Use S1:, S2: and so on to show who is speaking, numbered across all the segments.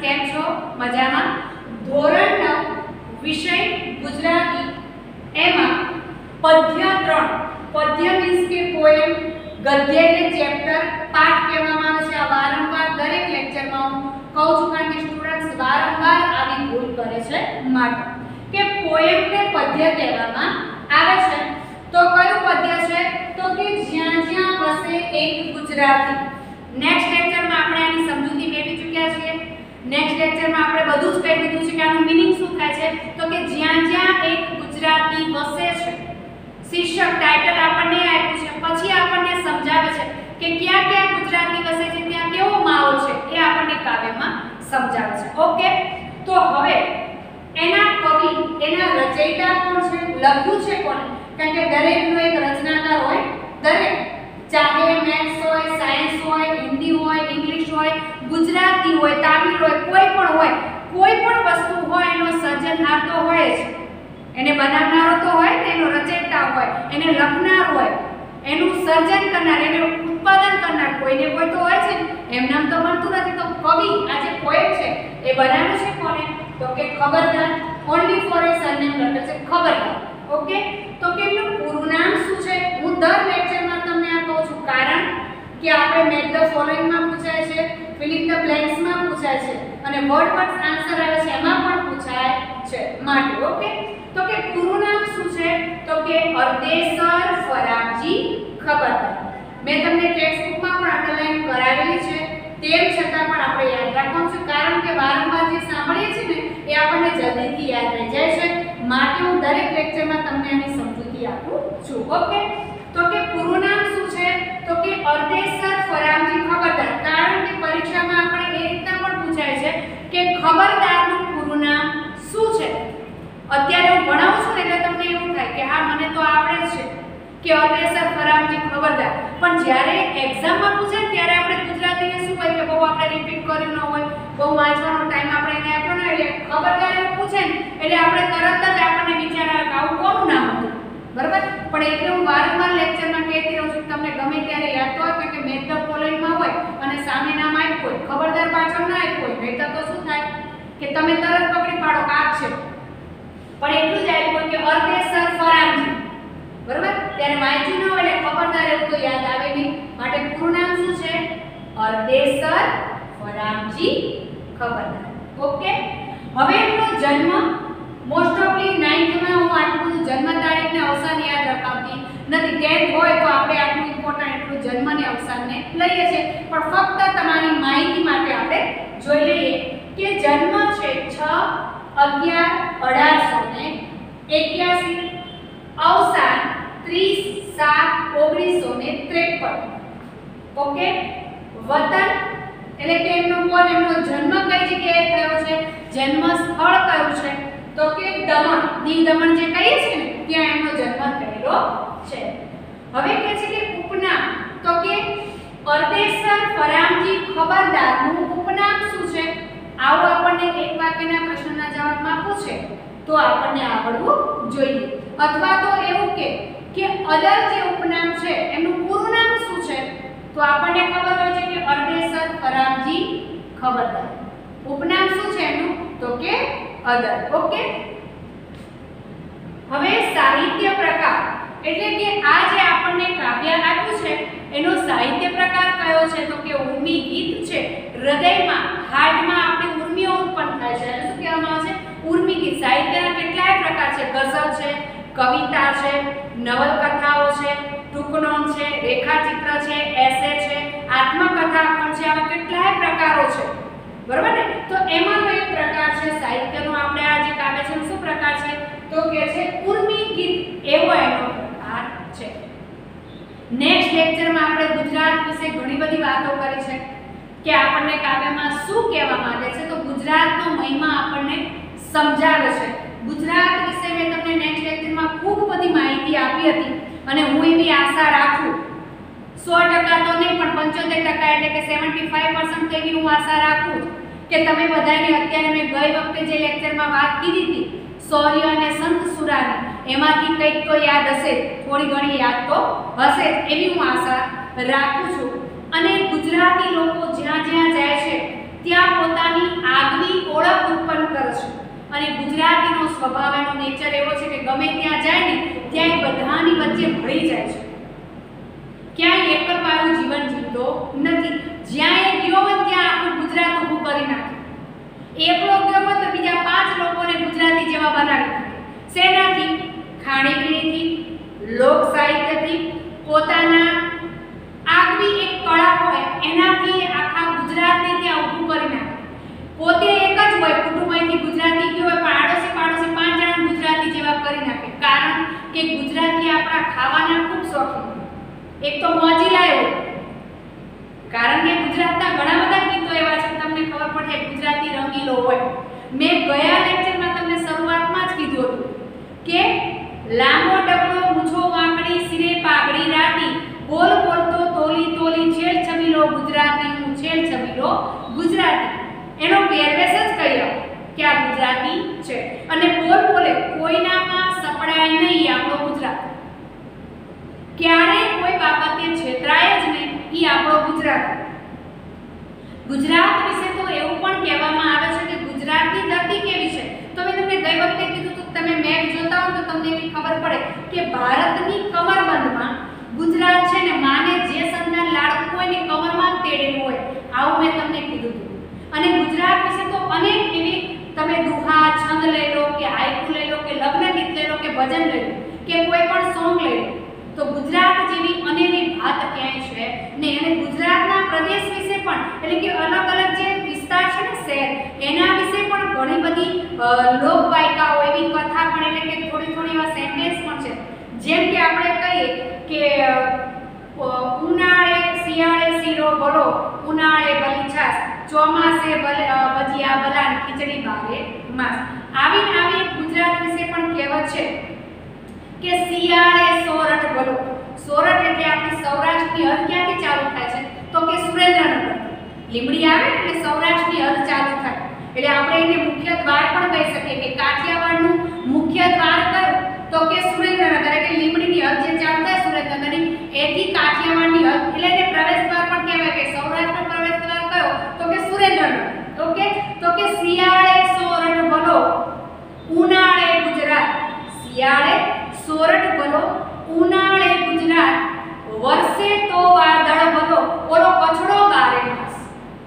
S1: કેમ છો? મજામાં? ધોરણ 9 વિષય ગુજરાતી એમાં પદ્ય 3 પદ્ય મીન્સ કે પોએમ, ગદ્ય એટલે ચેપ્ટર, પાઠ કહેવામાં આવે છે. આ વારંવાર દરેક લેક્ચરમાં હું કહું છું કારણ કે સ્ટુડન્ટ્સ વારંવાર આવી ભૂલ કરે છે માટે કે પોએમ ને પદ્ય કહેવામાં આવે છે. તો કયું પદ્ય છે? તો કે જ્યાં જ્યાં વસે એક ગુજરાતી. નેક્સ્ટ લેક્ચરમાં આપણે આની સમજૂતી મેળવી ચૂક્યા છીએ. નેક્સ્ટ લેક્ચરમાં આપણે બધું જ કહી દીધું છે કે આનું મીનિંગ શું થાય છે. તો કે જ્યાં જ્યાં એક ગુજરાતી વસે છે. શીર્ષક ટાઇટલ આપણને આપ્યું છે, પછી આપણને સમજાવે છે કે ક્યાં ક્યાં ગુજરાતી વસે છે, ત્યાં કેવો માહોલ છે, એ આપણને કાવ્યમાં સમજાવે છે. ઓકે, તો હવે એના કવિ, એના રચયિતા કોણ છે, લખ્યું છે કોણે? કારણ કે દરેકનો એક રચનાકાર હોય. દરેક, ચાહે મેથ્સ હોય, સાયન્સ હોય, હિન્દી હોય, ઇંગ્લિશ હોય, ગુજરાતી હોય, તામિલ હોય, કોઈ પણ વસ્તુ હોય, એનો સર્જનહાર તો હોય જ. એને બનાવનારો તો હોય ને, એનો રચયિતા હોય, એને લખનાર હોય, એનું સર્જન કરનાર, એને ઉત્પાદન કરનાર કોઈને કોઈ તો હોય છે. એમ નામ તો બનતું નથી. તો કવિ આ જે પોએમ છે એ બનાવ્યું છે કોને? તો કે ખબરદાર. ઓન્લી ફોર એ સરનેમ લખે છે ખબરદાર. ઓકે, તો કે એનું પૂરું નામ શું છે? હું દર લેક્ચરમાં તમને આ કહું છું કારણ કે આપણે મેચ ધ ફોલોઇંગ માં પૂછાય છે, ફિલિંગ ધ બ્લેન્ક્સ માં પૂછાય છે અને વર્ડ પર આન્સર આવે છે એમાં પણ પૂછાય છે માટે. ઓકે, તો કે પૂરું નામ શું છે? તો કે અરદેસર ફરામજી ખબરદાર. મેં તમને ટેક્સ્ટ બુકમાં પણ અંડરલાઈન કરાવેલી છે, તેમ છતાં પણ આપણે યાદ રાખવાનું છે કારણ કે વારંવાર જે સાંભળીએ છીએ ને એ આપણને જલ્દીથી યાદ રહી જાય છે. માટે હું દરેક લેક્ચરમાં તમને આની સમજૂતી આપું છું. ઓકે, તો કે પૂરું નામ શું છે? તો કે અરદેસર ફરામજી ખબરદાર. કારણ કે પરીક્ષામાં આપણે એ રીતના પણ પૂછાય છે કે ખબરદારનું પૂરું નામ શું છે. અત્યારે હું ભણાવું છું ને એટલે તમને એવું થાય કે હા મને તો આવડે જ છે કે અરદેસર ફરામજી ખબરદાર, પણ જ્યારે એક્ઝામમાં પૂછે ને ત્યારે આપણે ગુજરાતીને શું હોય કે બહુ આપણે રિપીટ કર્યું ન હોય, બહુ વાંચવાનો ટાઈમ આપણે એને આપ્યો ને એટલે ખબરદાર એવું પૂછે ને એટલે આપણે તરત જ આપણને વિચાર આવે કે આવું કોનું નામ હતું. બરાબર, પણ એટલે હું વારંવાર લેક્ચરમાં કહેતી રહું છું તમને ગમે ત્યારે યાદ તો હોય કે મેચ ધ ફોલોઇંગમાં હોય અને સામે નામ આપ્યું હોય, ખબરદાર પાછળ ના આપ્યું હોય, નહીતર તો શું થાય કે તમે તરત પકડી પાડો કે આ છે. પણ એટલું જ આપ્યું કે અરદેસર ફરામજી. બરાબર, ત્યારે વાંચ્યું ન હોય એટલે ખબરદાર એવું તો યાદ આવે નહીં. માટે પૂરું નામ શું છે? અરદેસર ફરામજી ખબરદાર. ઓકે, હવે એમનો જન્મ મોસ્ટ ઓફલી 9th માં હું આટલું બધું જન્મ તારીખ ને અવસાન યાદ રખાવતી નથી. 10th હોય તો આપણે આટલું ઇમ્પોર્ટન્ટ એટલું જન્મ ને અવસાનને લઈએ છીએ, પણ ફક્ત તમારી માહિતી માટે આપણે જોઈ લઈએ કે જન્મ છે 6/11/1881, અવસાન 30/7/1953. ઓકે, વતન એટલે કે એમનો જન્મ કઈ જગ્યાએ થયો છે, જન્મ સ્થળ કયું છે? તો કે દમણ, દીવ દમણ જે કહીએ છીએ ને ત્યાં એમનો જન્મ થયેલો છે. હવે કહે છે કે ઉપનામ, તો કે અરદેસર ફરામજી ખબરદારનું ઉપનામ શું છે? આવું આપણને એક વાક્યના પ્રશ્નના જવાબમાં પૂછે તો આપણને આવડવું જોઈએ. અથવા તો એવું કે અદર જે ઉપનામ છે એનું પૂરું નામ શું છે? તો આપણને ખબર હોય છે કે અરદેસર ફરામજી ખબરદાર. ઉપનામ શું છે એનું? તો કે અદર. ઓકે, હવે સાહિત્ય પ્રકાર એટલે કે આ જે આપણને કાવ્ય આપ્યું છે એનો સાહિત્ય પ્રકાર કયો છે? તો કે ઉર્મી ગીત છે. હૃદયમાં, હાર્ટમાં આપણી ઉર્મિઓ ઉત્પન્ન થાય છે. શું કહેવામાં આવે છે? ઉર્મી ગીત. સાહિત્યના કેટલાય પ્રકાર છે. ગઝલ છે, કવિતા છે, નવલકથાઓ છે, ટૂંકનોંધ છે, રેખાચિત્ર છે, એસે છે, આત્મકથા પણ છે. આવા કેટલાય પ્રકારો છે. બરાબર ને? તો એમાંનો એક પ્રકાર છે સાહિત્યનો. આપણે આ જે કાવ્ય છે શું પ્રકાર છે? તો કે છે ઉર્મી ગીત, એવો એનો પ્રકાર છે. નેક્સ્ટ લેક્ચરમાં આપણે ગુજરાત વિશે ઘણી બધી વાતો કરી છે કે આપણને કાવ્યમાં શું કહેવા માંગે છે. તો ગુજરાતનો મહિમા આપણને સમજાવે છે. ગુજરાત વિશે મેં તમને નેક્સ્ટ લેક્ચરમાં ખૂબ બધી માહિતી આપી હતી અને હું એવી આશા રાખું 100% તો નહીં પણ 75% એટલે કે 75% એવી હું આશા રાખું કે તમે બધાને અત્યારે મેં ગઈ વખતે જે લેક્ચરમાં વાત કરી હતી શૌર્ય અને સંત સુરાની, એમાંથી કંઈક તો યાદ હશે, થોડી ઘણી યાદ તો હશે એવી હું આશા રાખું છું. અને ગુજરાતી લોકો જ્યાં જ્યાં જાય છે ત્યાં પોતાની આગવી ઓળખ ઉત્પન્ન કરે છે અને ગુજરાતીનો સ્વભાવ એનો નેચર એવો છે કે ગમે ત્યાં જાય ને ત્યાં બધાની વચ્ચે ભળી જાય છે, ક્યાંય એકલવાયું જીવન જીવતો નથી, જ્યાં એ ગયો હોય ત્યાં આખું ગુજરાત ઊભું કરી નાખે, એકલો ગયો હોય તો બીજા 5 લોકોને ગુજરાતી જેવા બનાવી નાખે, શેનાથી? ખાણીપીણીથી, લોક સાહિત્યથી, પોતાના આગવી એક કળા હોય એનાથી આખા ગુજરાતને ત્યાં ઊભું કરી નાખે, પોતે એક જ હોય કુટુંબમાંથી ગુજરાતી ગયો હોય પણ આડોશી પાડોશી 5 જણા ગુજરાતી જેવા કરી નાખે, કારણ કે ગુજરાતી આપણા ખાવાના ખૂબ શોખીન, એક તો મોજીલા એવું, કારણ કે ગુજરાતના ઘણા બધા ગીતો એવા છે તમને ખબર પડે ગુજરાતી રંગીલો હોય. મેં ગયા લેક્ચરમાં તમને શરૂઆતમાં જ કીધું હતું કે લાંબો ડગલો મૂછો વાંકડી સિરે પાઘડી રાતી બોલ બોલતો તોલી તોલી છેલ છબીલો ગુજરાતી હું છેલ છબીલો ગુજરાતી, એનો પહેરવેશ જ કહ્યો કે આ ગુજરાતી છે અને બોલ બોલે કોઈનામાં સપડાય નહીં આપણો ગુજરાત, ક્યારે કોઈ બાબતે છેતરાય જ નહીં ઈ આપણો ગુજરાત. ગુજરાત વિશે તો એવું પણ કહેવામાં આવે છે કે ગુજરાતની ધરતી કેવી છે, તો મેં તમને ગઈ વખતે કીધું તો તમે મેપ જોતા હો તો તમને એવી ખબર પડે કે ભારતની કમરબંધમાં ગુજરાત છે ને માને જે સંતાન લાડકું હોય ને કમરમાં જ તેડેલું હોય, આવું મેં તમને કીધું હતું. અને ગુજરાત વિશે તો અનેક એવી તમે દુહા છંદ લઈ લો કે હાઈકુ લઈ લો કે લગ્ન ગીત લઈ લો કે ભજન લઈ લો કે કોઈ પણ સોંગ લઈ લો, તો ગુજરાત જેવી અનેરી વાત ક્યાંય છે ને. અને ગુજરાતના પ્રદેશ વિશે પણ એટલે કે અલગ અલગ જે વિસ્તાર છે ને શહેર એના વિશે પણ ઘણી બધી લોકવાયકાઓ એવી કથા પણ એટલે કે થોડી થોડી એવા સેન્ટેન્સ પણ છે, જેમ કે આપણે કહીએ કે ઉનાળે શિયાળે શીરો ભલો ઉનાળે ભલી છાસ ચોમાસે ભજીયા ભલા ખીચડી બારે માસ, આવી ગુજરાત વિશે પણ કહેવત છે કે શિયાળે સોરઠ ભલો. સોરઠ એટલે આપણી સૌરાષ્ટ્રની હદ ક્યાંથી ચાલુ થાય છે તો કે સુરેન્દ્રનગર, લીમડી આવે એટલે સૌરાષ્ટ્રની હદ ચાલુ થાય, એટલે આપણે એને મુખ્ય દ્વાર પણ કહી શકીએ કે કાઠિયાવાડનું મુખ્ય દ્વાર કયું તો કે સુરેન્દ્રનગર, એટલે લીમડીની હદ જે ચાલુ થાય સુરેન્દ્રનગરની એથી કાઠિયાવાડની હદ, એટલે એને પ્રવેશ દ્વાર પણ કહેવાય કે સૌરાષ્ટ્રનો પ્રવેશ દ્વાર કયો તો કે સુરેન્દ્રનગર. ઓકે, તો કે શિયાળે સોરઠ ભલો ઉનાળે ગુજરાત, શિયાળે સોરઠ ભલો ઉનાળે ગુજરાત વર્ષે તો વાદળ ભલો ઓલો કચડો બારે માસ.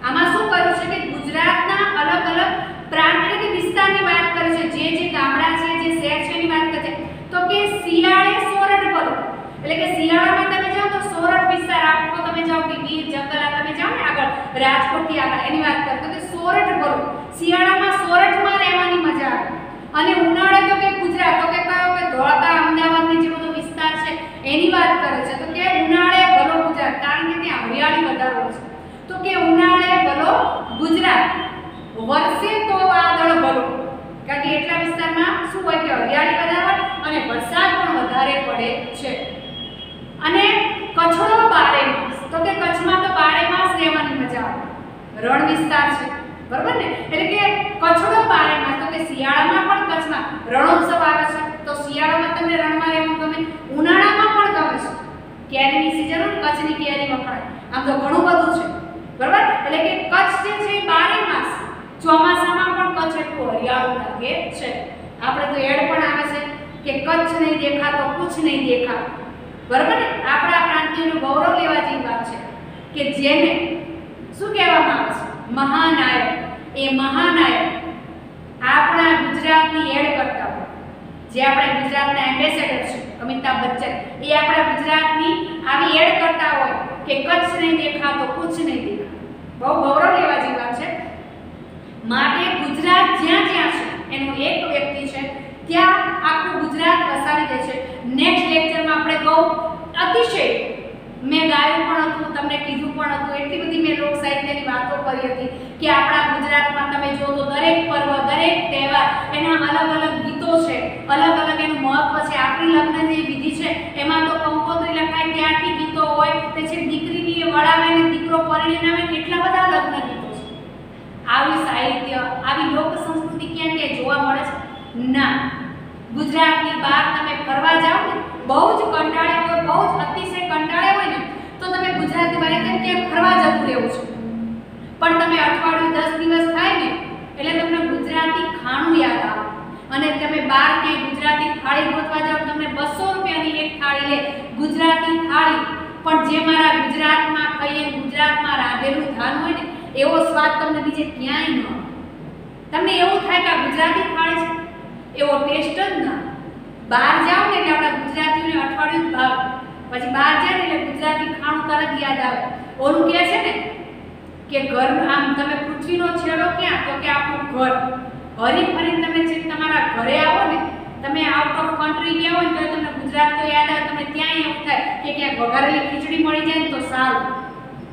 S1: આમાં શું કર્યું છે કે ગુજરાતના અલગ અલગ પ્રાંત એટલે કે વિસ્તારની વાત કરી છે, જે ગામડા છે જે શહેર છે એની વાત કરે છે, તો કે શિયાળે સોરઠ ભલો એટલે કે શિયાળામાં તમે જાઓ તો સોરઠ વિસ્તાર આખો તમે જાઓ કે ગીર જંગલ આ તમે જાઓ ને આગળ રાજકોટથી આગળ એની વાત કરે તો કે સોરઠ ભલો, શિયાળામાં સોરઠમાં રહેવાની મજા આવે. અને ઉનાળે તો કે ગુજરાત તો કે કયો કે ધોળકા અમદાવાદની જે બધો વિસ્તાર છે એની વાત કરે છે, તો કે ઉનાળે ભલો ગુજરાત કારણ કે ત્યાં હરિયાળી વધારે હોય છે, તો કે ઉનાળે ભલો ગુજરાત વર્ષે તો વાદળ ભલો, કારણ કે એટલા વિસ્તારમાં શું હોય કે હરિયાળી વધારે હોય અને વરસાદ પણ વધારે પડે છે. અને કચ્છનો બારે માસ તો કે કચ્છમાં તો બારે માસ રહેવાની મજા આવે, રણ વિસ્તાર છે બરોબર ને, એટલે કે કચ્છનો બારે માસ તો કે શિયાળામાં પણ કચ્છમાં રણોત્સવ આવે છે તો શિયાળામાં તમને રણમાં રહેવું ગમે, ઉનાળામાં પણ ગમે છે, કેરીની સીઝન હોય કચ્છની કેરી વખણાય, આમ તો ઘણું બધું છે બરોબર. એટલે કે કચ્છ જે છે બારે માસ, ચોમાસામાં પણ કચ્છ એટલું હરિયાળું લાગે છે. આપણે તો એડ પણ આવે છે કે કચ્છ નહીં દેખા તો કુછ નહીં દેખા, બરોબર ને. આપણા પ્રાંતિયોનું ગૌરવ લેવા જેવી વાત છે કે જેને શું કહેવામાં આવે છે મહાનાયક, એ મહાનાયક આપણા ગુજરાતની એડ કરતા હોય, જે આપણા ગુજરાતના એમ્બેસેડર છે અમિતાભ બચ્ચન, એ આપણા ગુજરાતની આવી એડ કરતા હોય કે કચ્છ નહીં દેખા તો કુછ નહીં દેખા, બહુ ગૌરવ લેવા જેવી વાત છે. માટે ગુજરાત જ્યાં જ્યાં છે એનો એક વ્યક્તિ છે ત્યાં આખું ગુજરાત વસાવી દે છે. નેક્સ્ટ લેક્ચરમાં આપણે બહુ અતિશય મેં ગાયું પણ હતું, તમને કીધું પણ હતું, એટલી બધી મેં લોક સાહિત્યની વાતો કરી હતી કે આપણા ગુજરાતમાં તમે જો તો દરેક પર્વ દરેક તહેવાર એના અલગ અલગ ગીતો છે, અલગ અલગ એનું મહત્વ છે. આપણી લગ્નની વિધિ છે એમાં તો કંકોત્રી લખાય ત્યારથી ગીતો હોય, પછી દીકરીની વળાવે ને દીકરો પરણીને આવે એટલા બધા લગ્ન ગીતો છે. આવી સાહિત્ય આવી લોક સંસ્કૃતિ ક્યાં ક્યાં જોવા મળે છે ના. ગુજરાતની બહાર તમે ફરવા જાઓ ને બહુ જ કંટાળ્યા હોય, બહુ જ અતિશય કંટાળ્યા હોય ને તો તમે ગુજરાતની બહાર કેમ ફરવા જતું રહેવું છે, પણ તમે અઠવાડિયું 10 દિવસ થાય ને એટલે તમને અને તમે બહાર કે ગુજરાતી થાળી ગોતવા જાવ તમને 200 રૂપિયાની એક થાળી લે ગુજરાતી થાળી, પણ જે મારા ગુજરાતમાં ખાઈએ ગુજરાતમાં રાંધેલું ધાન હોય ને એવો સ્વાદ તમને બીજે ક્યાંય ન મળે. તમને એવું થાય કે આ ગુજરાતી થાળી છે, એવો ટેસ્ટ જ ના. બહાર જાવ ને એટલે આપણા ગુજરાતીઓને અઠવાડિયું ભાવે, પછી બહાર જાય ને એટલે ગુજરાતી ખાણું તરત યાદ આવે. ઓલું કહે છે ને કે ઘર આમ તમે પૃથ્વીનો છેડો ક્યાં, તો કે આપણું ઘર. હરી ફરીને તમે જે તમારા ઘરે આવો ને, તમે આઉટ ઓફ કન્ટ્રી ગયા હોય તો તમને ગુજરાત તો યાદ આવે. તમને ત્યાં એવું થાય કે ક્યાંક વઘારેલી ખીચડી મળી જાય ને તો સારું.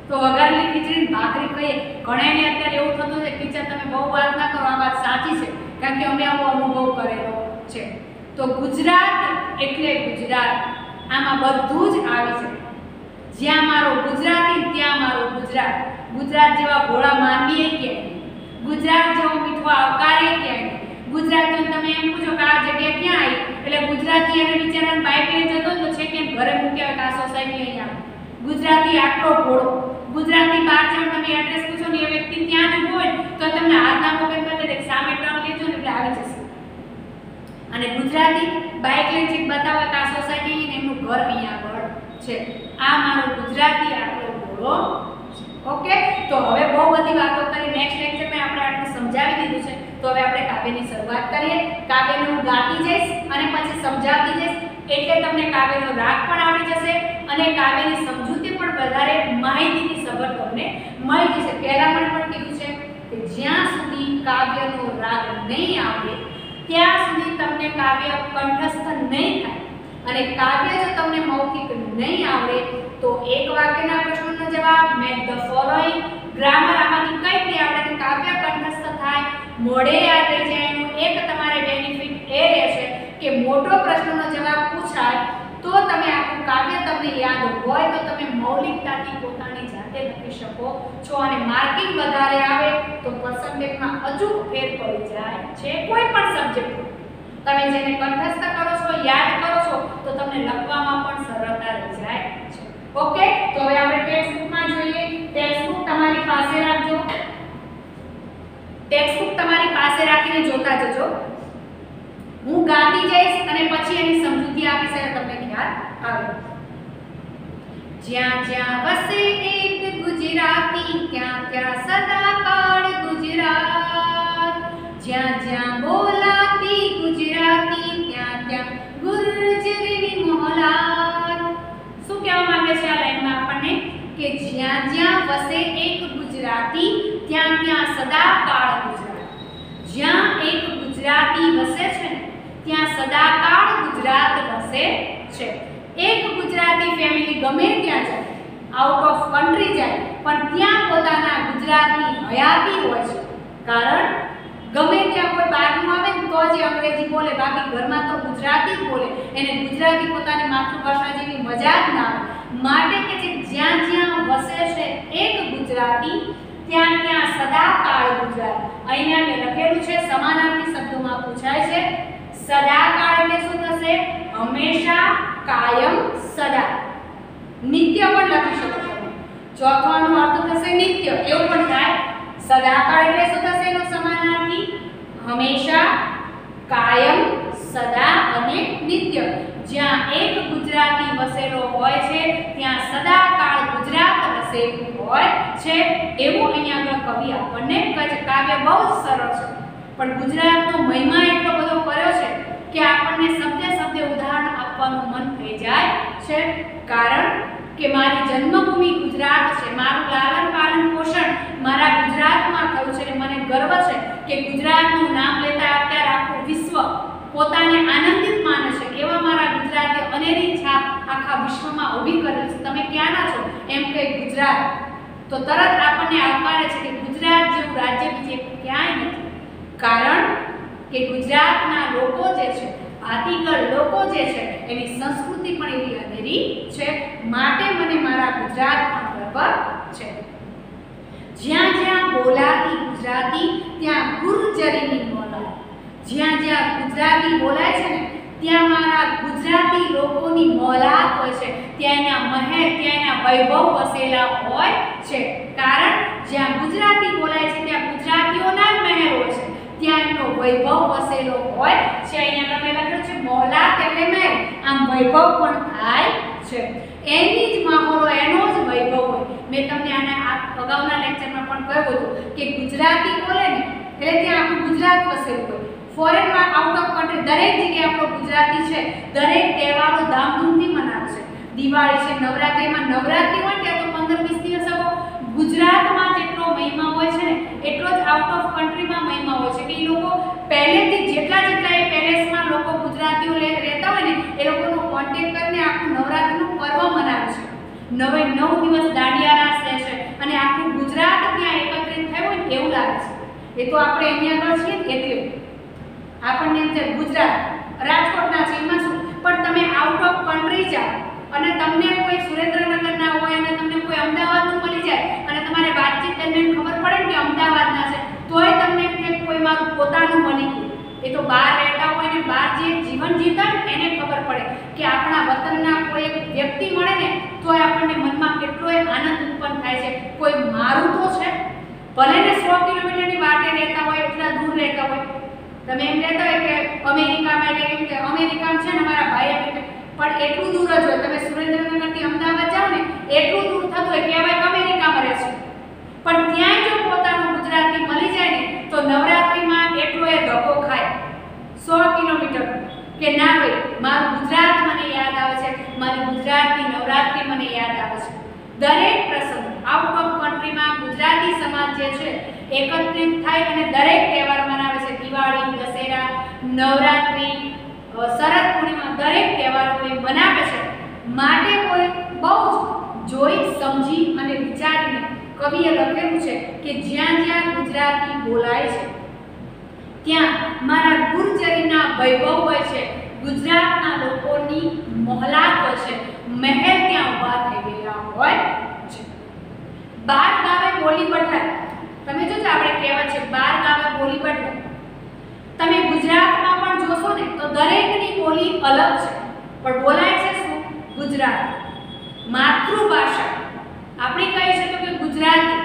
S1: તો વઘારેલી ખીચડી ભાખરી કહીએ. ઘણાને અત્યારે એવું થતું છે ટીચર તમે બહુ વાત ના કરો, આ વાત સાચી છે કારણ કે અમે આવો અનુભવ કરેલો છે. તો ગુજરાત એટલે ગુજરાત, આમાં બધું જ આવી છે. જ્યાં મારો ગુજરાતી ત્યાં મારું ગુજરાત. ગુજરાત જેવા ભોળા માનવીએ ક્યાંય, ગુજરાત જેવો મીઠો આવકારે ક્યાંય. ગુજરાતીઓ તમે એમ પૂછો કે આ જગ્યા ક્યાં આવી, એટલે ગુજરાતી એને બિચારાને બાઇક લઈ જતો તો છે કે ઘરે મૂક્યા કે આ સોસાયટી અહીંયા. ગુજરાતી આટલો ભોળો. ગુજરાતી બહાર જાવ તમે એડ્રેસ પૂછો ને એ વ્યક્તિ ત્યાં જ ઊભો હોય તો તમને હાથના મોકલ કરી દે, સામે ટર્ન લેજો ને એટલે આવી જશે. અને ગુજરાતી બાઇક લઈને ચીક બતાવે કે આ સોસાયટી ને એમનું ઘર અહીંયા આગળ છે. આ મારો ગુજરાતી આટલો ભોળો. ઓકે, તો હવે બહુ બધી વાતો કરી. નેક્સ્ટ લેક્ચરમાં આપણે આટલું સમજાવી દીધું છે, તો હવે આપણે કાવ્યની શરૂઆત કરીએ. કાવ્યને હું ગાતી જઈશ અને પછી સમજાવતી જઈશ, એટલે તમને કાવ્યનો રાગ પણ આવડી જશે અને કાવ્યની સમજૂતી પણ વધારે માહિતીની સભર તમને મળી જશે. પહેલા પણ કીધું છે કે જ્યાં સુધી કાવ્યનો રાગ નહીં આવડે ત્યાં સુધી તમને કાવ્ય કંઠસ્થ નહીં થાય. અને કાવ્ય જો તમને મૌખિક નહીં આવડે તો એક વાક્યના પ્રશ્નનો જવાબ, મેક ધ ફોલોઈંગ, ગ્રામર આમાંથી કંઈ નહીં આવડે તો કાવ્ય કંઠસ્થ થાય, મોઢે યાદ રહી જાય. એનું એક તમારે બેનિફિટ એ રહેશે કે મોટો પ્રશ્નનો જવાબ પૂછાય તો તમે આખું કાવ્ય તમને યાદ હોય તો તમે મૌલિકતાથી પોતાની જાતે લખી શકો છો. અને માર્કિંગ વધારે આવે તો પર્સન્ટેજમાં અચૂક ફેર પડી જાય છે. કોઈ પણ સબ્જેક્ટ તમે જેને કંઠસ્થ કરો છો, યાદ કરો છો તો તમને લખવામાં પણ સરળતા રહી જાય છે. ઓકે, તો હવે આપણે ટેક્સ્ટ બુકમાં જોઈએ. ટેક્સ્ટ બુક તમારી પાસે રાખજો. ટેક્સ્ટ બુક તમારી પાસે રાખીને જોતા જજો. હું ગાતી જઈશ અને પછી એની સમજૂતી આપીશ એટલે તમને ખ્યાલ આવે. જ્યાં જ્યાં વસે એક ગુજરાતી ત્યાં ત્યાં સદાકાળ ગુજરાત. જ્યાં જ્યાં બોલાતી ગુજરાતી ત્યાં ત્યાં ગુર્જરીની મોહલાત. શું કહેવા માંગે છે આ લાઈનમાં આપણને કે જ્યાં જ્યાં વસે એક ગુજરાતી ત્યાં ત્યાં સદાકાળ ગુજરાત. જ્યાં એક ગુજરાતી વસે છે ત્યાં સદાકાળ ગુજરાત વસે છે. એક ગુજરાતી ફેમિલી ગમે ત્યાં જાય, આઉટ ઓફ કન્ટ્રી જાય, પણ ત્યાં પોતાના ગુજરાતની હયાતી હોય છે. કારણ ગમે ત્યાં કોઈ બહારનું આવે ને તો જ અંગ્રેજી બોલે, બાકી ઘરમાં તો ગુજરાતી જ બોલે. એને ગુજરાતી પોતાની માતૃભાષા જેવી મજા જ ના આવે. માટે કે જે જ્યાં જ્યાં વસે છે એક ગુજરાતી ત્યાં ત્યાં સદાકાળ ગુજરાત. અહીંયા મેં લખેલું છે, સમાનાર્થી શબ્દોમાં પૂછાય છે. સદાકાળ એટલે શું થશે? હંમેશા, કાયમ, સદા. નિત્ય પણ લખી શકો છો. ચોથાનો અર્થ થશે નિત્ય, એવું પણ થાય. સદાકાળ એટલે શું થશે એનો સમાનાર્થી? હંમેશા, કાયમ, સદા અને નિત્ય. જ્યાં એક ગુજરાતી વસેલો હોય છે ત્યાં સદાકાળ ગુજરાત વસેલું હોય છે. એવું અહીંયા આગળ કવિ આપણને કહે છે. કાવ્ય બહુ જ સરળ છે, પણ ગુજરાતનો મહિમા એટલો બધો કર્યો છે કે આપણને શબ્દે શબ્દે ઉદાહરણ આપવાનું મન થઈ જાય છે. કારણ કે મારી જન્મભૂમિ ગુજરાત છે, મારું લાલન પાલન પોષણ મારા ગુજરાતમાં થયું છે. મને ગર્વ છે કે ગુજરાતનું નામ લેતા અત્યારે આખું વિશ્વ પોતાને આનંદિત માને છે. એવા મારા ગુજરાતે અનેરી છાપ આખા વિશ્વમાં ઊભી કરેલ છે. તમે ક્યાંના છો એમ કે ગુજરાત, તો તરત આપણને આવકારે છે કે ગુજરાત જેવું રાજ્ય બીજે ક્યાંય નથી. કારણ કે ગુજરાતના લોકો જે છે, ભાતીગળ લોકો જે છે, એની સંસ્કૃતિ પણ એવી અનેરી છે. માટે મને મારા ગુજરાત પર ગર્વ છે. જ્યાં જ્યાં બોલાતી ગુજરાતી ત્યાં ગુર્જરીની મોહલાત. જ્યાં જ્યાં ગુજરાતી બોલાય છે ને ત્યાં મારા ગુજરાતી લોકોની મોહલાત હોય છે. ત્યાં એના મહેર, ત્યાં એના વૈભવ વસેલા હોય છે. કારણ જ્યાં ગુજરાતી બોલાય છે ત્યાં ગુજરાતીઓના જ મહેર હોય છે. ત્યાં એનો વૈભવ વસેલો હોય છે। અહીંયા તમે લખ્યું છે મોહલાત એટલે મહેલ, આમ વૈભવ પણ થાય છે। એની જ માહોલ હોય, એનો જ વૈભવ હોય। મેં તમને આના અગાઉના લેક્ચરમાં પણ કહ્યું હતું કે ગુજરાતી બોલે ને એટલે ત્યાં આખું ગુજરાત વસેલું હોય। ફોરેનમાં આઉટ ઓફ કન્ટ્રી દરેક જગ્યાએ આપણો ગુજરાતી છે, દરેક તહેવારો ધામધૂમથી મનાવે છે। દિવાળી છે, નવરાત્રિમાં નવરાત્રિ હોય ત્યાં તો 15-20 દિવસ અગાઉ ગુજરાતમાં જેટલો મહિમા હોય છે ને એટલો જ આઉટ ઓફ કન્ટ્રીમાં મહિમા હોય છે કે એ લોકો પહેલેથી જેટલા એ પેલેસમાં લોકો ગુજરાતીઓ રહેતા હોય ને એ લોકોનો કોન્ટેક્ટ કરીને આખું નવરાત્રિનું પર્વ મનાવે છે। 9 દિવસ દાંડિયા રાસ લે છે અને આખું ગુજરાત ત્યાં એકત્રિત થયું હોય ને એવું લાગે છે। એ તો આપણે અહીંયા આગળ છીએ એટલે આપણને એમ છે ગુજરાત રાજકોટના છે એમાં શું, પણ તમે આઉટ ઓફ કન્ટ્રી જાઓ અને તમને કોઈ સુરેન્દ્રનગરના હોય અને તમને કોઈ અમદાવાદનું મળી જાય અને તમારે વાતચીત દરમિયાન ખબર પડે ને કે અમદાવાદના છે તોય તમને એમ કે કોઈ મારું પોતાનું મળી ગયું। એ તો બહાર રહેતા હોય ને બહાર જે જીવન જીવતા ને એને ખબર પડે કે આપણા વતનના કોઈ એક વ્યક્તિ મળે ને તોય આપણને મનમાં કેટલોય આનંદ ઉત્પન્ન થાય છે। કોઈ મારું તો છે, ભલે ને 100 કિલોમીટરની વાટે રહેતા હોય, એટલા દૂર રહેતા હોય, તમે એમ કહેતા હોય કે અમેરિકામાં એટલે એમ કે અમેરિકામાં છે ને મારા ભાઈ એમ કે પણ એટલું દૂર જ હોય। તમે સુરેન્દ્રનગરથી અમદાવાદ જાઓ ને એટલું દૂર થતું હોય કહેવાય કે અમેરિકામાં રહે છે, પણ ત્યાં જો પોતાનું ગુજરાતી મળી જાય ને તો નવરાત્રિમાં એટલો એ ધક્કો ખાય 100 કિલોમીટર કે ના ભાઈ મારું ગુજરાત મને યાદ આવે છે, મારી ગુજરાતની નવરાત્રિ મને યાદ આવે છે। દરેક પ્રસંગ આઉટ ઓફ કન્ટ્રીમાં ગુજરાતી સમાજ જે છે એકત્રિત થાય અને દરેક તહેવાર મનાવે છે। દિવાળી, દશેરા, નવરાત્રિ, શરદ પૂર્ણિમા દરેક તહેવારો એ મનાવે છે। માટે કોઈ બહુ જ જોઈ સમજી અને વિચારીને કવિએ લખેલું છે કે જ્યાં જ્યાં ગુજરાતી બોલાય છે ત્યાં મારા ગુર્જરીના વૈભવ હોય છે, ગુજરાતના લોકોની મોહલાત હોય છે, મહેલ ત્યાં ઊભા થઈ ગયેલા હોય છે। 12 ગાવે બોલી બદલાય, તમે જોજો આપણે કહેવત છે 12 ગાવે બોલી બદલાય। તમે ગુજરાતમાં પણ જોશો ને તો દરેકની બોલી અલગ છે પણ બોલાય છે શું? ગુજરાતી। માતૃભાષા આપણે કહીએ છીએ તો કે ગુજરાતી,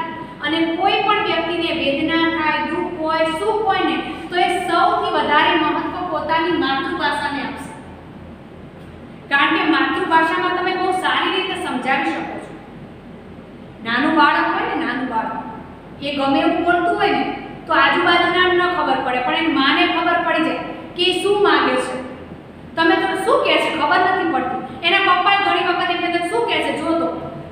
S1: અને કોઈ પણ વ્યક્તિને વેદના થાય, દુઃખ હોય, સુખ હોય ને તો એ સૌથી વધારે મહત્વ પોતાની માતૃભાષાને આપશે, કારણ કે માતૃભાષામાં તમે બહુ સારી રીતે સમજાવી શકો છો। નાનું બાળક હોય ને, નાનું બાળક એ ગમે એવું બોલતું હોય ને તો આજુબાજુના ન ખબર પડે પણ એની માને ખબર પડી જાય કે શું માંગે છે। તમે તો શું કહે છે ખબર નથી પડતી, એના પપ્પાએ ઘણી વખત એમને શું કહે છે જોતો,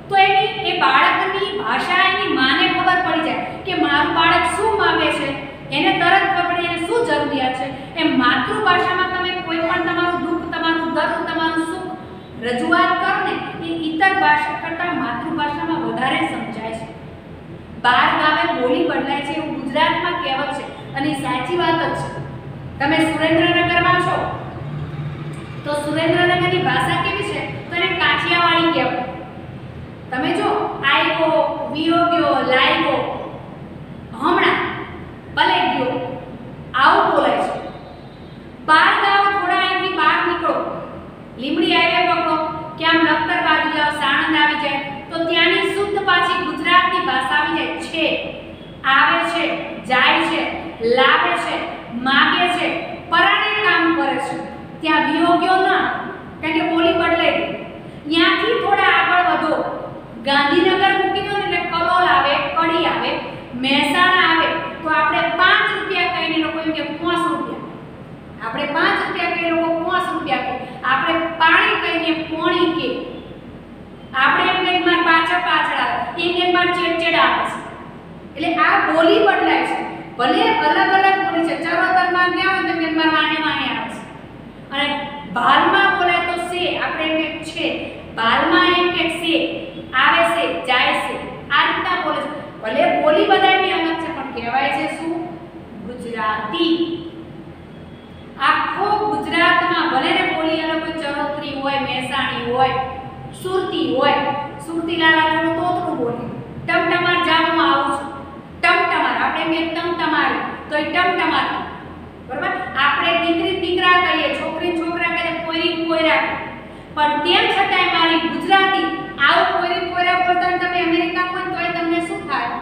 S1: તો એની એ બાળકની ભાષા એની માને ખબર પડી જાય કે મારું બાળક શું માંગે છે, એને તરત ખબર પડી એને શું જરૂરિયાત છે। એ માતૃભાષામાં તમે કોઈ પણ તમારું દુઃખ, તમારું દર્દ, તમારું સુખ રજૂઆત કરો ને એ ઇતર ભાષા કરતાં માતૃભાષામાં વધારે સમજાય છે। 12 ગાવે બોલી બદલાય છે એવું ગુજરાતમાં કહેવત છે અને સાચી વાત જ છે। તમે સુરેન્દ્રનગરમાં છો તો સુરેન્દ્રનગરની ભાષા કેવી છે તો એને કાઠિયાવાડી કહેવાય। તમે જો આવ્યો, વિયોગ્યો, લાવ્યો, હમણાં, ભલે ગયો, આવું બોલાય છે। 12 ગાવ થોડા અહીંથી બહાર નીકળો, લીમડી હાઈવે પકડો કે આમ લખતર બાજુ જાઓ, સાણંદ આવી જાય તો ત્યાંની શુદ્ધ પાછી ગુજરાતની ભાષા આવી જાય છે। આવે છે, જાય છે, લાવે છે, માગે છે, પરાણે કામ કરે છે, ત્યાં વિયોગ્યો ના, કારણ કે બોલી બદલાઈ ગઈ। ત્યાંથી થોડા આગળ વધો, ગાંધીનગર મૂકી દો ને એટલે કલોલ આવે, કડી આવે, મહેસાણા આવે તો આપણે 5 રૂપિયા કહીને લોકો એમ કે 5 રૂપિયા, આપણે 5 રૂપિયા કહીને લોકો 5 રૂપિયા કહે, આપણે પાણી કહીને પોણી કે, આપણે એમ કહીને માર પાછળ આવે, એમ માર ચેડચેડ આવે છે। એટલે આ બોલી બદલાય છે, ભલે અલગ અલગ બોલી છે। ચરોતરમાં ગયા હોય તો કે માર વાણે આવે છે, અને ભાલમાં બોલાય તો સે, આપણે એમ કે છે, ભાલમાં એમ કે સે, આવે છે, જાય છે, આ રીતના બોલે છે। ભલે બોલી બધાની અલગ છે પણ કહેવાય છે શું? ગુજરાતી। આખો ગુજરાતમાં ભલે ને બોલી અલગ હોય, ચરોતરી હોય, મહેસાણી હોય, સુરતી હોય, સુરતી લાલા થોડું તોતરું બોલે, ટમટમાર જામમાં આવું છું, ટમટમાર આપણે એમ ટમટમાર તો એ ટમટમાર, બરાબર? આપણે દીકરી દીકરા કહીએ, છોકરી છોકરા કહીએ, કોઈરી કોઈરા, પણ તેમ છતાંય મારી ગુજરાતી આવું કોઈરી કોઈરા બોલતા તમે અમેરિકામાં હોય તોય તમને શું થાય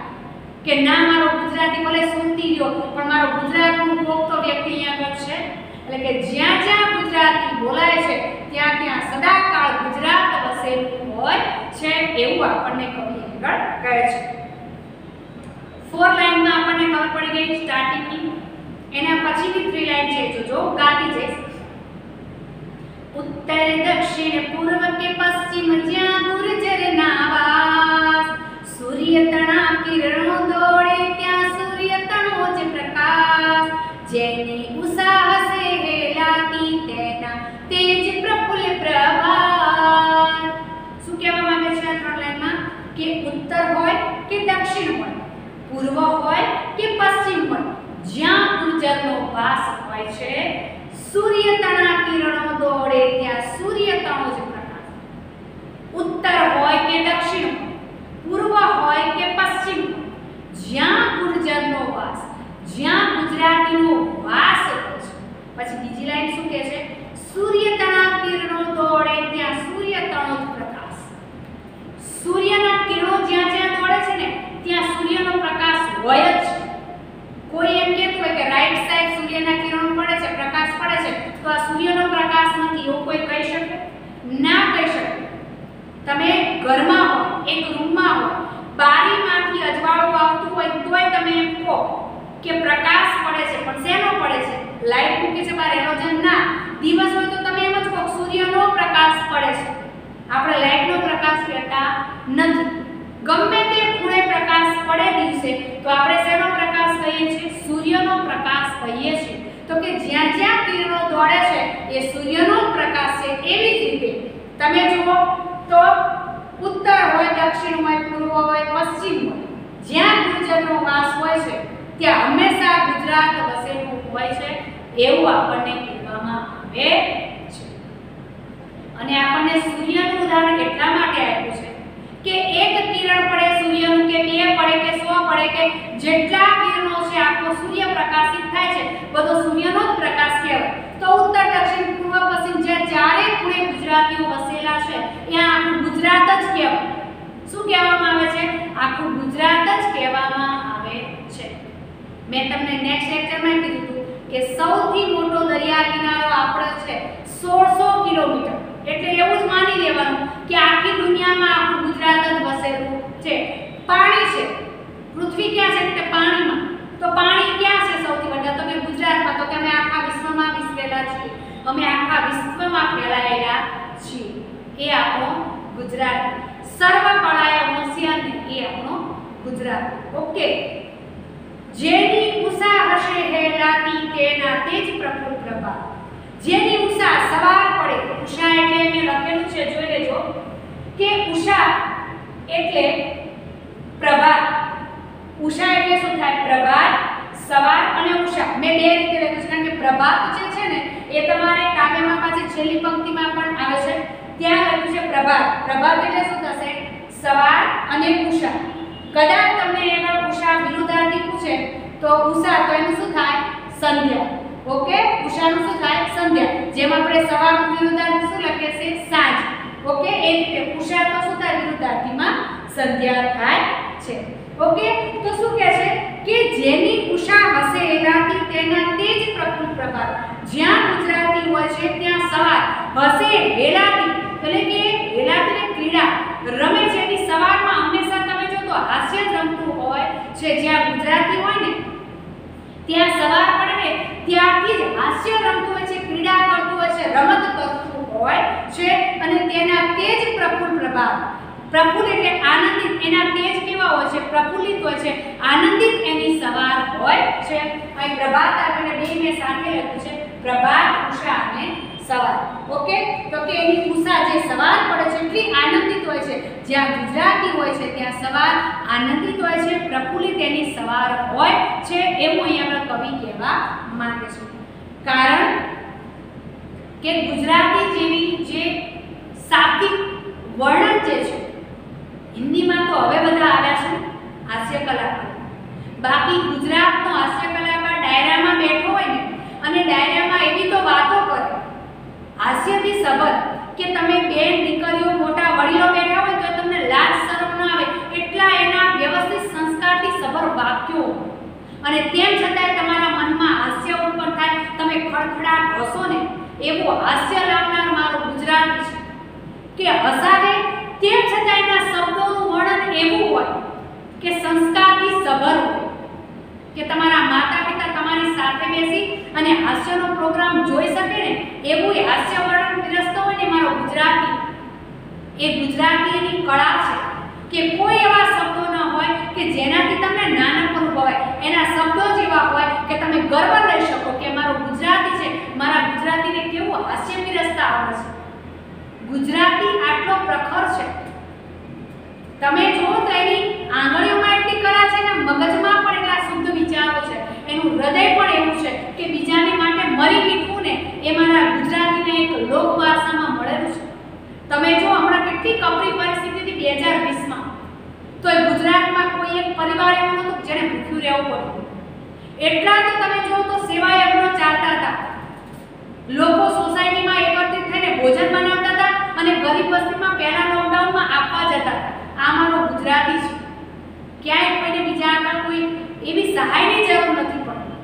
S1: કે ના મારો ગુજરાતી ગુજરાતી ભલે સુનતી રહ્યો પણ મારો ગુજરાતનું કોક તો વ્યક્તિ અહીંયા આગળ છે, એટલે કે જ્યાં જ્યાં ગુજરાતી બોલાય છે ત્યાં ત્યાં સદાકાળ ગુજરાત વસેલું હોય છે એવું આપણને કવિ આગળ કહે છે. 4 લાઈનમાં આપણને ખબર પડી ગઈ સ્ટાર્ટિંગની. એના પછીની 3 લાઈન છે જો ગાતી જઈશ. उत्तर दक्षिण पूर्व के पश्चिम ज्यां गुर्जर नावास, सूर्य तना किरणों दौड़े त्या सूर्य तणो ज प्रकाश, जेनी उषा से हेलाती तेना तेज प्रफुल्ल प्रभात. શું કહેવા માંગે છે આ 3 લાઈનમાં કે ઉત્તર હોય કે દક્ષિણ હોય, પૂર્વ હોય કે પશ્ચિમ હોય, જ્યાં ગુર્જરનો વાસ હોય છે, सूर्य तना किरणों दौड़े त्या सूर्य तणो ज प्रकाश. उत्तर होय के दक्षिण, पूर्व होय के पश्चिम, ज्यां गुर्जरनो वास, ज्यां गुजरातीनो वास होय छे. પછી બીજી લાઈન શું કહે છે? सूर्य तना किरणों दौड़े त्या सूर्य तणो ज प्रकाश. સૂર્યના કિરણો જ્યાં જ્યાં દોડે છે ને ત્યાં સૂર્યનો પ્રકાશ હોય જ છે. કોઈ એમ કહેતું હોય કે રાઈટ સાઈડ સૂર્યના કિરણો પડે છે, પ્રકાશ પડે છે, તો આ સૂર્યનો પ્રકાશ નથી એવું કોઈ કહી શકે? ના કહી શકે. તમે ઘરમાં હો, એક રૂમમાં હો, બારીમાંથી અજવાળું આવતું હોય તોય તમે એમ કહો કે પ્રકાશ પડે છે, પણ શેનો પડે છે? લાઈટ મૂકી છે બહાર હેલોજન ના. દિવસ હોય તો તમે એમ જ કહો સૂર્યનો પ્રકાશ પડે છે. આપણે લાઈટનો પ્રકાશ કહેતા નથી. ગમે તે ખૂણે પ્રકાશ પડે દિવસે તો આપણે શેનો પ્રકાશ કહીએ છીએ? સૂર્યનો પ્રકાશ કહીએ છીએ. તો કે જ્યાં જ્યાં કિરણો દોડે છે એ સૂર્યનો પ્રકાશ છે. એવી જ રીતે તમે જુઓ તો ઉત્તર હોય, દક્ષિણ હોય, પૂર્વ હોય, પશ્ચિમ હોય, જ્યાં ગુર્જરનો વાસ હોય છે ત્યાં હંમેશા ગુજરાત વસેલું હોય છે એવું આપણને કહેવામાં આવે છે. અને આપણને સૂર્યનું ઉદાહરણ એટલા માટે આપ્યું છે કે એક કિરણ પડે સૂર્યનું કે 2 પડે કે 100 પડે કે જેટલા કિરણો છે આખો સૂર્ય પ્રકાશિત થાય છે બધો સૂર્યનો જ પ્રકાશ કહેવાય. તો ઉત્તર, દક્ષિણ, પૂર્વ, પશ્ચિમ જે ચારે ખૂણે ગુજરાતીઓ વસેલા છે ત્યાં આખું ગુજરાત જ કહેવાય. શું કહેવામાં આવે છે? આખું ગુજરાત જ કહેવામાં આવે છે. મેં તમને નેક્સ્ટ લેક્ચરમાં કીધું હતું કે સૌથી મોટો દરિયા કિનારો આપણો છે 1600 કિલોમીટર. એટલે એવું જ માની લેવાનું કે આખી દુનિયામાં આખું ગુજરાત જ વસેલું છે. પાણી છે, પૃથ્વી ક્યાં છે? કે પાણીમાં. તો પાણી ક્યાં છે સૌથી વધારે? તો કે ગુજરાતમાં. તો કે અમે આખા વિશ્વમાં વિસ્તરેલા છીએ, અમે આખા વિશ્વમાં ફેલાયેલા છીએ. એ આપણો ગુજરાત. સર્વ કળાએ હોશિયાર એ આપણો ગુજરાત. ઓકે. જેની ઉષા હશે હેલાતી તેના તેજ પ્રફુલ્લ પ્રભાત. જેની ઉષા સવાર પડે, ઉષા એટલે મેં લખેલું છે જોઈ લેજો કે ઉષા એટલે પ્રભાત. ઉષા એટલે શું થાય? પ્રભાત, સવાર અને ઉષા. મેં બે રીતે લખ્યું છે કારણ કે પ્રભાત જે છે ને એ તમારે કાવ્યમાં પાછી છેલ્લી પંક્તિમાં પણ આવે છે. ત્યાં લખ્યું છે પ્રભાત. પ્રભાત એટલે શું થશે? સવાર અને ઉષા. કદાચ તમને એનો ઉષા વિરુદ્ધાર્થી પૂછે તો ઉષા તો એનું શું થાય? સંધ્યા. ઓકે. ઉષાનું શું થાય? સંધ્યા. જેમ આપણે સવારનું વિરુદ્ધાર્થી શું લખીએ છીએ? સાંજ. ઓકે. એ રીતે ઉષા તો શું થાય? વિરુદ્ધાર્થીમાં સંધ્યા થાય છે. ઓકે. તો શું કહે છે કે જેની ઉષા હશે એનાથી તેના તેજ પ્રફુલ્લ પ્રભાત. જ્યાં ગુજરાતી હોય છે ત્યાં સવાર હશે હેલાતી એટલે કે હેલાતી ક્રીડા રમે છે. એની સવારમાં હંમેશા તમે જો તો હાસ્ય રમતું હોય છે. જ્યાં ગુજરાતી હોય ને ત્યાં સવાર પડે ને ત્યારથી જ હાસ્ય રમતું હોય છે, ક્રીડા કરતું હોય છે, રમત કરતું હોય છે. અને તેના તેજ પ્રફુલ્લ પ્રભાત. પ્રફુલ્લ એટલે આનંદિત. એના તેજ કેવા હોય છે? પ્રફુલ્લિત હોય છે, આનંદિત એની સવાર હોય છે. અહીં પ્રભાત આપણે બે મેં સાથે લખ્યું છે પ્રભાત, ઉષા અને સવાર. ઓકે. તો કે એની ઉષા જે સવાર પડે છે એટલી આનંદિત હોય છે. જ્યાં ગુજરાતી હોય છે ત્યાં સવાર આનંદિત હોય છે, પ્રફુલ્લિત એની સવાર હોય છે એવું અહીંયા કવિ કહેવા માંગે છે. કારણ કે ગુજરાતી જેવી જે શાબ્દિક વર્ણન જે છે હિન્દીમાં તો હવે બધા આવ્યા છે હાસ્ય કલાકાર. બાકી ગુજરાતનો હાસ્ય કલાકાર ડાયરામાં બેઠો હોય ને અને ડાયરામાં એવી તો વાતો કરે હાસ્યથી સબર કે તમે બેન દીકરીઓ મોટા વડીલો બેઠા હોય તો તમને લાજ શરમ ન આવે એટલા એના વ્યવસ્થિત સંસ્કારથી સબર વાક્યો. અને તેમ છતાંય તમારા મનમાં હાસ્ય ઉત્પન્ન થાય, તમે ખડખડાટ હસો ને, એવું હાસ્ય લાવનાર મારું ગુજરાતી છે કે હસાવે તેમ છતાં એના શબ્દોનું વર્ણન એવું હોય કે સંસ્કારથી સભર હોય, કે તમારા માતા પિતા તમારી સાથે બેસી અને હાસ્યનો પ્રોગ્રામ જોઈ શકે ને એવું હાસ્ય વર્ણન પીરસતો હોય ને મારો ગુજરાતી, એ ગુજરાતીની કળા છે કે કોઈ એવા શબ્દો ન હોય કે જેનાથી તમને નાનપ અનુભવાય, એના શબ્દો જેવા હોય કે તમે ગર્વ લઈ શકો કે મારો ગુજરાતી છે, મારા ગુજરાતીને કેવું હાસ્ય પીરસતા આવડે છે. ગુજરાતી આટલો પ્રખર છે, તમે જો તો એની આંગળીઓમાં એટલી કળા છે ને મગજમાં પણ એટલા શુદ્ધ વિચારો છે, એનું હૃદય પણ એવું છે કે બીજાને માટે મરી મીઠું ને એ મારા ગુજરાતીને એક લોક વારસામાં મળેલું છે. તમે જો હમણાં કેટલી કપરી પરિસ્થિતિ હતી 2020માં, તો એ ગુજરાતમાં કોઈ એક પરિવાર એવો નહોતો જેને ભૂખ્યું રહેવું પડ્યું. એટલા તો તમે જો તો સેવા યજ્ઞો ચાલતા હતા, લોકો સોસાયટીમાં એકત્રિત થઈને ભોજન બનાવતા હતા અને ગરીબ વસ્તીમાં પહેલા લોકડાઉનમાં આપવા જતા હતા. આ મારો ગુજરાતી છે, ક્યાંય કોઈને બીજા આગળ કોઈ એવી સહાયની જરૂર નથી પડતી.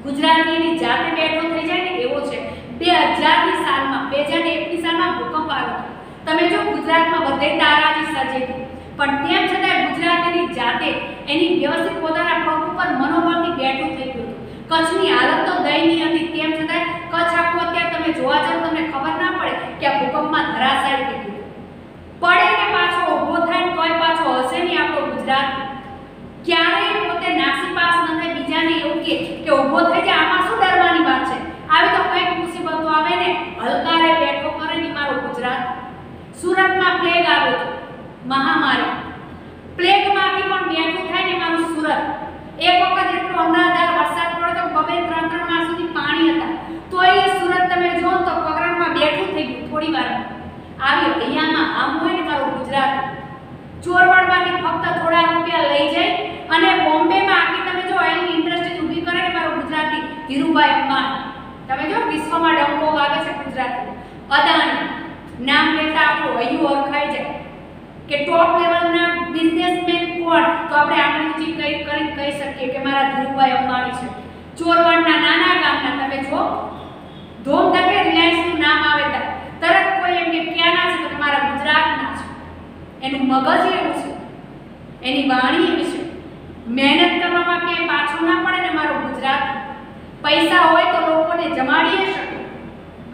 S1: ગુજરાતી એની જાતે બેઠો થઈ જાય ને એવો છે. 2000ની સાલમાં 2001ની સાલમાં ભૂકંપ આવ્યો, તમે જો ગુજરાતમાં બધે તારાજી સર્જી હતી, પણ તેમ છતાં ગુજરાતીની જાતે એની વ્યવસ્થિત પોતાના પગ ઉપર મનોબળથી બેઠું થઈ ગયું. કચ્છની હાલત તો દયનીય હતી, તેમ છતાં કચ્છ આખું અત્યારે તમે જોવા જાવ તમને ખબર ના પડે કે આ ભૂકંપમાં ધરાશાયી થઈ ગયું. પડે ને પાછો ઊભો થાય તોય પાછો હશે નહીં આપણો ગુજરાતી. ક્યારેય પોતે નાસીપાસ ન થાય, બીજાને એવું કે ઊભો થઈ જાય, આમાં શું ડરવાની વાત છે, આવી તો કઈક મુસીબતો આવે ને હલકારે બેઠો કરે ને મારો ગુજરાત. સુરતમાં પ્લેગ આવ્યો હતો, મહામારી, પ્લેગમાંથી પણ બેઠું થાય ને મારું સુરત. એક વખત એટલો અનરાધાર વરસાદ પડ્યો તો 2-3 માસ સુધી પાણી હતા, તોય એ સુરત તમે જો તો પગરણમાં બેઠું થઈ ગયું થોડી વારમાં. આવ્યો અહીંયામાં આમ હોય ને મારું ગુજરાત. ચોરવાડમાંથી ફક્ત થોડા રૂપિયા લઈ જાય અને બોમ્બેમાં આખી તમે જો ઓઇલની ઇન્ડસ્ટ્રી ઊભી કરે ને મારું ગુજરાતી ધીરુભાઈ અંબાણી. તમે જો વિશ્વમાં ડંકો વાગે છે ગુજરાતી. અદાણી નામ લેતા આપણું હૈયું ઓળખાઈ જાય કે ટોપ લેવલના બિઝનેસમેન કોણ, તો આપણે આંગળી કરીને કહી શકીએ કે મારા ધીરુભાઈ અંબાણી છે. ચોરવાડના નાના ગામના તમે જો ધોમ ધકે રિલાયન્સનું નામ આવે તરત કોઈ એમ કે ક્યાંના છે તો મારા ગુજરાતના છે. એનું મગજ એવું છે, એની વાણી એવી છે, મહેનત કરવામાં કે પાછું ના પડે ને મારું ગુજરાત. પૈસા હોય તો લોકોને જમાડી શકે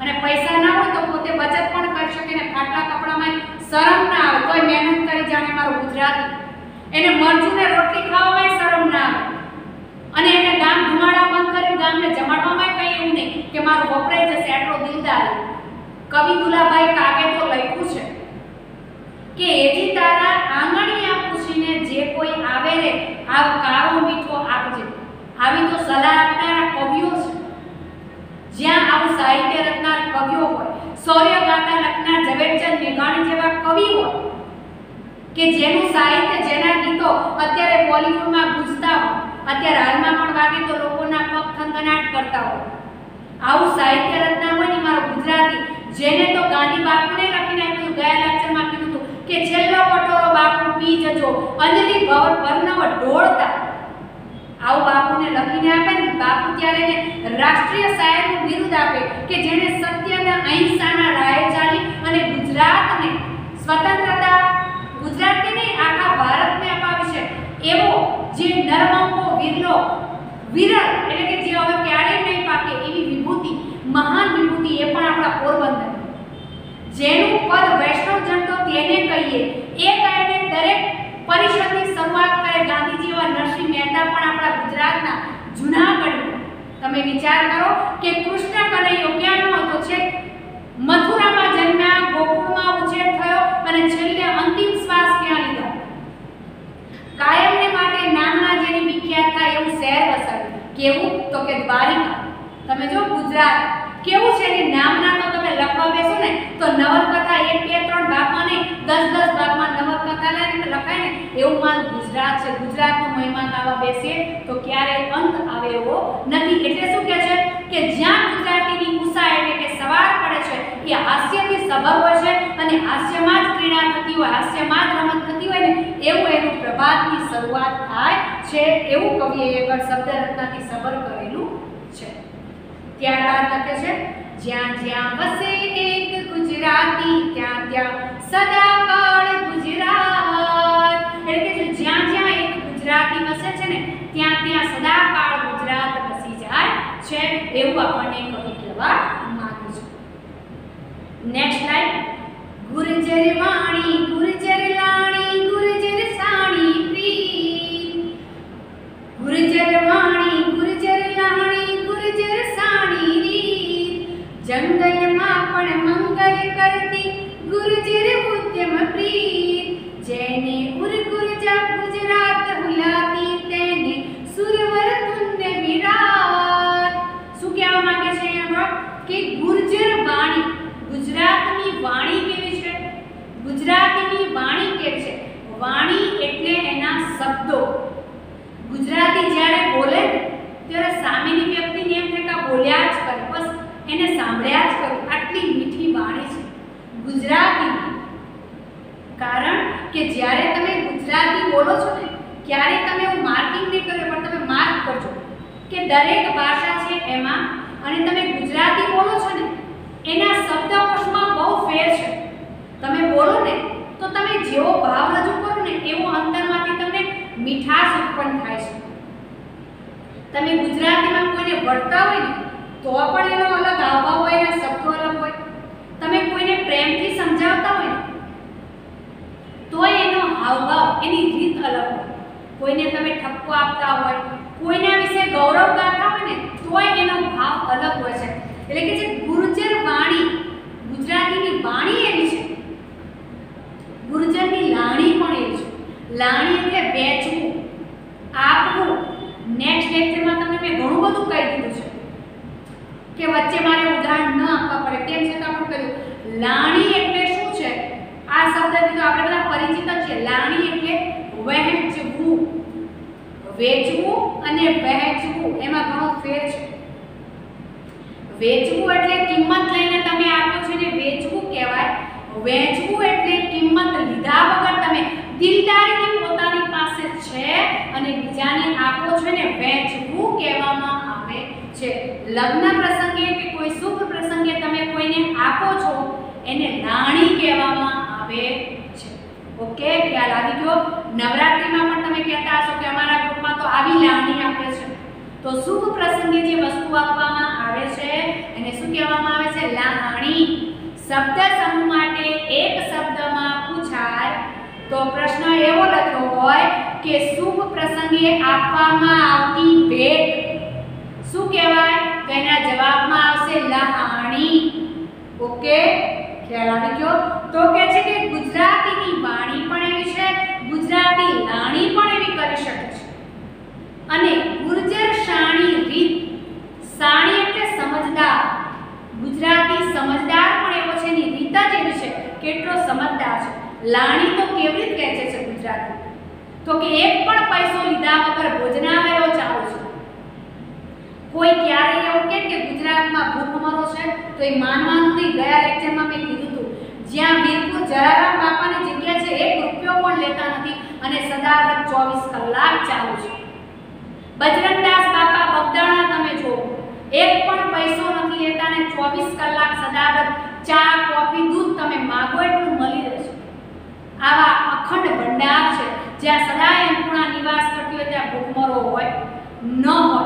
S1: અને પૈસા ના હોય તો પોતે બચત પણ કરી શકે ને ફાટલા કપડામાં શરમ ના આવે તોય મહેનત કરી જાણે મારું ગુજરાતી. એને મરચું ને રોટલી ખાવામાં શરમ ના આવે અને એને ગામ ધુમાડા બંધ કરીને ગામને જમાડવામાં કઈ એવું નહીં કે મારું વપરાઈ જશે, આટલો દિલદાર. કવિ દુલાભાઈ કાગે તો લખ્યું છે કે એજી તારા આંગણિયા પૂછીને જે કોઈ આવે રે આવ કાળો મીઠો આપજે. આવી તો સલાહ આપનારા કવિઓ છે. જ્યાં આવું સાહિત્ય રચનાર કવિઓ હોય, શૌર્ય ગાથા લખનાર ઝવેરચંદ મેઘાણી જેવા કવિ હોય કે જેનું સાહિત્ય, જેના ગીતો અત્યારે બોલિવૂડમાં ગુંજતા હોય, અત્યારે હાલમાં પણ વાગે તો લોકોના પગ થનગનાટ કરતા હોય, આવું સાહિત્ય રચના હોય ને મારો ગુજરાતી, જેને તો ગાંધી બાપુને લખીને આપ્યું. ગયા લેક્ચરમાં કીધું હતું કે છેલ્લો કટોરો બાપુ પી જજો, અંજલિ ભરનવ ઢોળતા. આવું બાપુને લખીને આપે ને બાપુ ત્યારે એને રાષ્ટ્રીય શાયરનું બિરુદ આપે કે જેને સત્યના અહિંસાના રાહે ચાલી અને ગુજરાતને સ્વતંત્રતા, ગુજરાતને નહીં આખા ભારતને અપાવી છે. એવો જે નરમંકો વિરલો વિરલ એટલે કે જે હવે ક્યારેય નહીં પાકે એવી વિભૂતિ, મહાન વિભૂતિ, એ પણ આપણા પોરબંદર. જેનું પદ વૈષ્ણવજન તો તેને કહીએ, એ કારણે દરેક પરિષદની શરૂઆત કરે ગાંધીજી એવા નરસિંહ મહેતા પણ આપણા ગુજરાતના જૂનાગઢ. તમે વિચાર કરો કે કૃષ્ણ કનૈયો ક્યાંનો હતો? છે મથુરામાં જન્મ્યા, ગોકુળમાં ઉછેર થયો અને છેલ્લે અંતિમ શ્વાસ ક્યાં લીધો? કાયમને માટે નામના જેની વિખ્યાત થાય એવું શહેર વસાવ્યું. કેવું? તો કે દ્વારિકા. તમે જો ગુજરાત કેવું છે એની નામના તો તમે લખવા બેસો ને તો નવલકથા 1, 2, 3 ભાગમાં નહીં 10 ભાગમાં નવલકથા લઈને લખાય ને એવું મારું ગુજરાત છે. ગુજરાતનો મહિમા ગાવા બેસીએ તો ક્યારેય અંત આવે એવો નથી. એટલે શું કહે છે કે જ્યાં ગુજરાતીની ઉષા એટલે કે સવાર પડે છે એ હાસ્યથી સભર હોય છે અને હાસ્યમાં જ ક્રીડા થતી હોય, હાસ્યમાં જ રમત થતી હોય ને એવું એનું પ્રભાતની શરૂઆત થાય છે એવું કવિએ એકવાર શબ્દ રચનાથી સબર કરેલું છે. ત્યારબાદ લખે છે જ્યાં જ્યાં વસે એક ગુજરાતી ત્યાં ત્યાં સદાકાળ ગુજરાત. એટલે કે જ્યાં જ્યાં એક ગુજરાતી વસે છે ને ત્યાં ત્યાં સદાકાળ ગુજરાત વસી જાય છે એવું આપણને કવિ કહેવા માંગે છે. નેક્સ્ટ લાઈન ગુર્જર વાણી ગુર્જર લાણી ગુર્જર સાણી પ્રીત. ગુર્જર વાણી ગુર્જર લાણી ગુર્જર સાણી રીત. જંગલમાં પણ મંગલ કરતી ગુર્જર ઉદ્યમ પ્રીત. જેને ઉરગુર્જા ગુજરાત હુલાતી તેને સુરવર તુલ્ય વિરાટ. શું કહેવા માંગે છે અહીંયા કે ગુર્જર વાણી ગુજરાતની વાણી કેવી છે? ગુજરાતીની વાણી કેવી છે? વાણી એટલે એના શબ્દો. ગુજરાતી જ્યારે બોલે ત્યારે સામેની વ્યક્તિને એમ થાય કે બોલ્યા જ કરે, બસ એને સાંભળ્યા જ કરો, આટલી મીઠી વાણી છે ગુજરાતીની. કારણ કે જ્યારે તમે ગુજરાતી બોલો છો ને ત્યારે તમે એવું માર્કિંગ નહીં કર્યું પણ તમે માર્ક કરજો કે દરેક ભાષા છે એમાં અને તમે ગુજરાતી બોલો છો ને એના શબ્દકોશમાં બહુ ફેર છે. તમે બોલો ને તો તમે જેવો ભાવ રજૂ કરો ને એવો અંતરમાંથી તમને મીઠાશ ઉત્પન્ન થાય છે. તમે ગુજરાતીમાં કોઈને વળતા હોય ને તો પણ એનો અલગ હાવભાવ હોય, એના શબ્દો અલગ હોય. તમે કોઈને પ્રેમથી સમજાવતા હોય ને તો એનો હાવભાવ, એની રીત અલગ હોય. કોઈને તમે ઠપકો આપતા હોય, કોઈના વિશે ગૌરવ ગાતા હોય ને તોય એનો ભાવ અલગ હોય છે. એટલે કે જે ગુર્જર વાણી, ગુજરાતીની વાણી એવી છે, ગુર્જરની લાણી પણ એવી છે. લાણી એટલે વેચવું, આપવું. નેક્સ્ટ લેક્ચરમાં તમને મેં ઘણું બધું કહી દીધું છે કે વચ્ચે મારે ઉદાહરણ ન આપવા પડે તેમ છતાં પણ કહ્યું. લાણી એટલે શું છે? આ શબ્દથી તો આપણે બધા પરિચિત જ છીએ. લાણી એટલે વહેંચવું. વેચવું અને વહેંચવું એમાં ઘણો ફેર છે. વેચવું એટલે કિંમત લઈને તમે આપો છો ને વેચવું કહેવાય. વેચવું એટલે કિંમત લીધા વગર તમે દિલદારીથી પોતાની પાસે છે અને બીજાને આપો છો ને વેચવું કહેવામાં આવે છે. લગ્ન પ્રસંગે કે કોઈ શુભ પ્રસંગે તમે કોઈને આપો છો એને લાણી કહેવામાં આવે છે. ઓકે, ખ્યાલ આવી ગયો? નવરાત્રિમાં પણ તમે કહેતા હશો કે અમારા ગ્રુપમાં તો આવી લાણી આપે છે. તો શુભ પ્રસંગે જે વસ્તુ આપવામાં આવે છે એને શું કહેવામાં આવે છે? લાણી. શબ્દ સમૂહ માટે એક શબ્દમાં પૂછાય તો પ્રશ્ન એવો લખ્યો હોય કે શુભ પ્રસંગે આપવામાં આવતી ભેટ શું કહેવાય? તો એના જવાબમાં આવશે લાણી. ઓકે, ખ્યાલ આવી ગયો? તો કહે છે કે ગુજરાતીની વાણી પણ એવી છે, ગુજરાતી લાણી પણ એવી કરી શકે છે. અને ગુર્જર શાણી રીત. શાણી એટલે સમજદાર. ગુજરાતી સમજદાર પણ એવો છે, એની રીત જ એવી છે, કેટલો સમજદાર છે. લાણી તો કેવી રીતે કહે છે ગુજરાતી? તો કે એક પણ પૈસો લીધા વગર ભોજનાલયો ચાલુ છે. કોઈ ક્યારે એવું કહે કે ગુજરાતમાં ભૂખમરો છે તો એ માનવાનું નહીં. ગયા લેક્ચરમાં મેં કીધું હતું જ્યાં વીરપુર જલારામ બાપાની જગ્યા છે 1 રૂપિયો પણ લેતા નથી અને સદાવ્રત 24 કલાક ચાલુ છે. બજરંગદાસ બાપા બગદાણા તમે જુઓ, એક પણ પૈસો નથી લેતા અને 24 કલાક સદાવ્રત ચા, કોફી, દૂધ તમે માગો એટલું મળી રહેશે. આવા અખંડ ભંડાર છે જ્યાં સદાય અન્નપૂર્ણા નિવાસ કરતી હોય ત્યાં ભૂખમરો હોય ન હોય.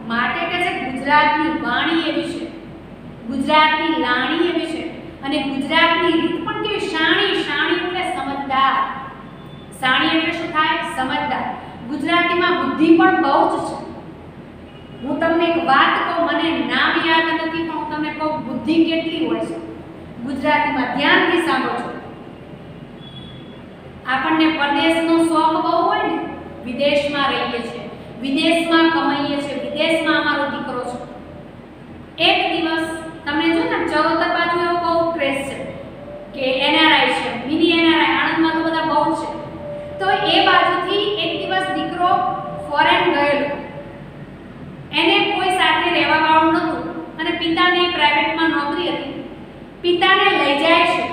S1: માટે કે છે ગુજરાતની વાણી એવી છે, ગુજરાતની લાણી એવી છે અને ગુજરાતની રીત પણ કેવી? શાણી. શાણી એટલે સમજદાર. શાણી એટલે શું થાય? સમજદાર. ગુજરાતીમાં બુદ્ધિ પણ બહુ જ છે. હું તમને એક વાત કહું, મને નામ યાદ નથી પણ હું તમને કહું બુદ્ધિ કેટલી હોય છે ગુજરાતીમાં. ધ્યાનથી સાંભળજો. આપણને પરદેશનો શોખ બહુ હોય ને, વિદેશમાં રહીએ છીએ, વિદેશમાં કમાઈએ છીએ, વિદેશમાં અમારો દીકરો છે. એક દિવસ તમે જો ને ચરોતર બાજુ એવો બહુ ક્રેઝ છે કે એનઆરઆઈ છે, મિની એનઆરઆઈ. આણંદમાં તો બધા બહુ છે. તો એ બાજુથી એક દિવસ દીકરો ફોરેન ગયેલો. એને કોઈ સાથે રહેવા વાળું નહોતું અને પિતાને પ્રાઇવેટમાં નોકરી હતી. પિતાને લઈ જાય છે.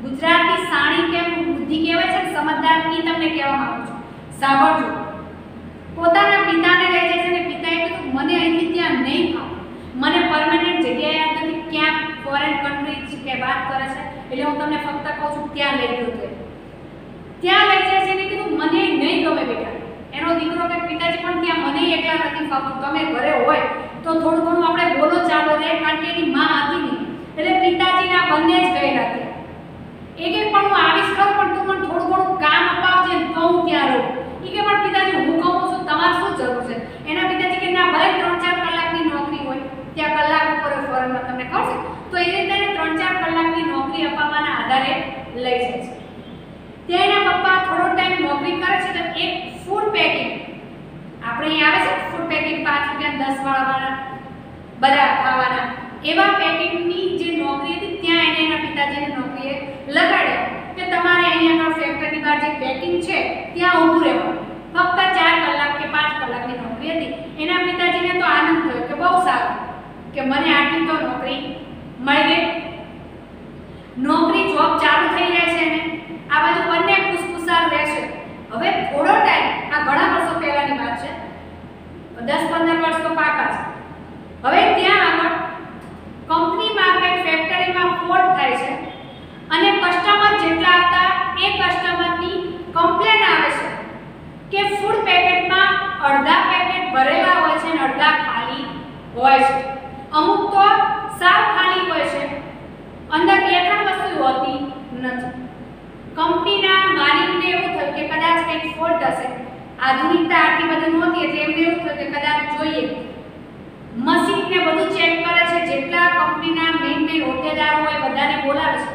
S1: ગુજરાતી શાણી કેમ બુદ્ધિ કહેવાય છે, સમજદાર એ તમને કહેવા માંગુ છું. સાંભળજો, પોતાના પિતાને લઈ જાય છે અને પિતાએ કીધું મને અહીંથી ત્યાં નહીં ફાવે, મને પરમેનન્ટ જગ્યાએ આપતી ક્યાંક ફોરેન કન્ટ્રી કે વાત કરે છે એટલે હું તમને ફક્ત કહું છું ત્યાં લઈ ગયો તો ત્યાં લઈ જાય છે અને કીધું મને નહીં ગમે બેટા. એનો દીકરો કે પિતાજી પણ ત્યાં મને એકલા નથી ફાવતું, તમે ઘરે હોય તો થોડું ઘણું આપણે બોલો ચાલો રે, કારણ કે એની માં હતી નહીં એટલે પિતાજીના બંને જ ગયેલા હતા. એ કે પણ હું આવીશ ખરો પણ તું મને થોડું ઘણું કામ અપાવજે તો હું ત્યાં રહું. એ કે પણ પિતાજી હું કહું છું તમારે શું જરૂર છે? એના પિતાજી કે ના ભલે 3-4 કલાકની નોકરી હોય ત્યાં કલાક ઉપર ફોરનમાં તમને ખબર છે તો એ રીતે 3-4 કલાકની નોકરી અપાવવાના આધારે લઈ જાય છે. ત્યાં એના પપ્પા થોડો ટાઈમ નોકરી કરે છે તો એક ફૂડ પેકિંગ આપણે અહીં આવે છે ફૂડ પેકિંગ 5 રૂપિયા 10 વાળાના બધા ખાવાના એવા પેકિંગની જે નોકરી હતી ત્યાં એને એના પિતાજીને નોકરીએ લગાડ્યા કે તમારે અહીંયા આગળ ફેક્ટરીની બહાર જે પેકિંગ છે ત્યાં ઊભું રહેવાનું. ફક્ત 4 કલાક કે 5 કલાકની નોકરી હતી. એના પિતાજીને તો આનંદ થયો કે બહુ સારું કે મને આટલી તો નોકરી મળી ગઈ. નોકરી જોબ ચાલુ થઈ જાય છે ને આ બાજુ બંને ખુશખુશાલ રહેશે. હવે થોડો ટાઈમ આ ઘણા વર્ષો પહેલાની વાત છે, 10-15 વર્ષ તો પાકા છે. હવે ત્યાં આગળ કંપનીમાં કે ફેક્ટરીમાં ફોલ્ટ થાય છે અને કસ્ટમર જેટલા હતા એ કસ્ટમરની કમ્પ્લેન આવે છે કે ફૂડ પેકેટમાં અડધા પેકેટ ભરેલા હોય છે અને અડધા ખાલી હોય છે. અમુક તો સાવ ખાલી હોય છે, અંદર 2-3 વસ્તુ હોતી નથી. કંપનીના માલિકને એવું થયું કે કદાચ કંઈક ફોલ્ટ હશે. આધુનિકતા આટલી બધી નહોતી એટલે એમને એવું થયું કે કદાચ જોઈએ. મશીનને બધું ચેક કરે છે, જેટલા કંપનીના મેઇન હોદ્દેદારો હોય બધાને બોલાવે છે,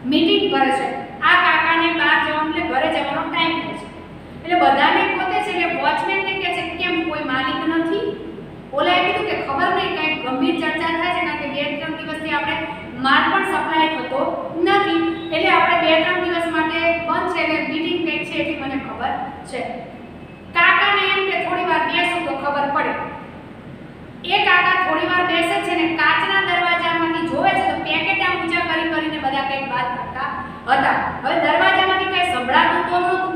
S1: મીટિંગ કરે છે. આ કાકાને બહાર જવાનું એટલે ઘરે જવાનો ટાઈમ થાય છે એટલે બધાને પોતે છે કે વોચમેનને કહે છે કેમ કોઈ માલિક નથી? ઓલાએ કીધું કે ખબર નહીં, કંઈક ગંભીર ચર્ચા થાય છે કારણ કે 2-3 દિવસથી આપણે માલ પણ સપ્લાય થતો નથી એટલે આપણે 2-3 દિવસ માટે બંધ છે એટલે મીટિંગ કંઈક છે એટલી મને ખબર છે. કાકાને એમ કે થોડી વાર બેસું તો ખબર પડે. એ કાકા થોડી વાર બેસે છે ને કાચના દરવાજામાંથી જોવે છે તો પેકેટ આમ ઊંચા કરીને બધા કંઈક વાત કરતા હતા. હવે દરવાજામાંથી કંઈ સંભળાતું તો નહોતું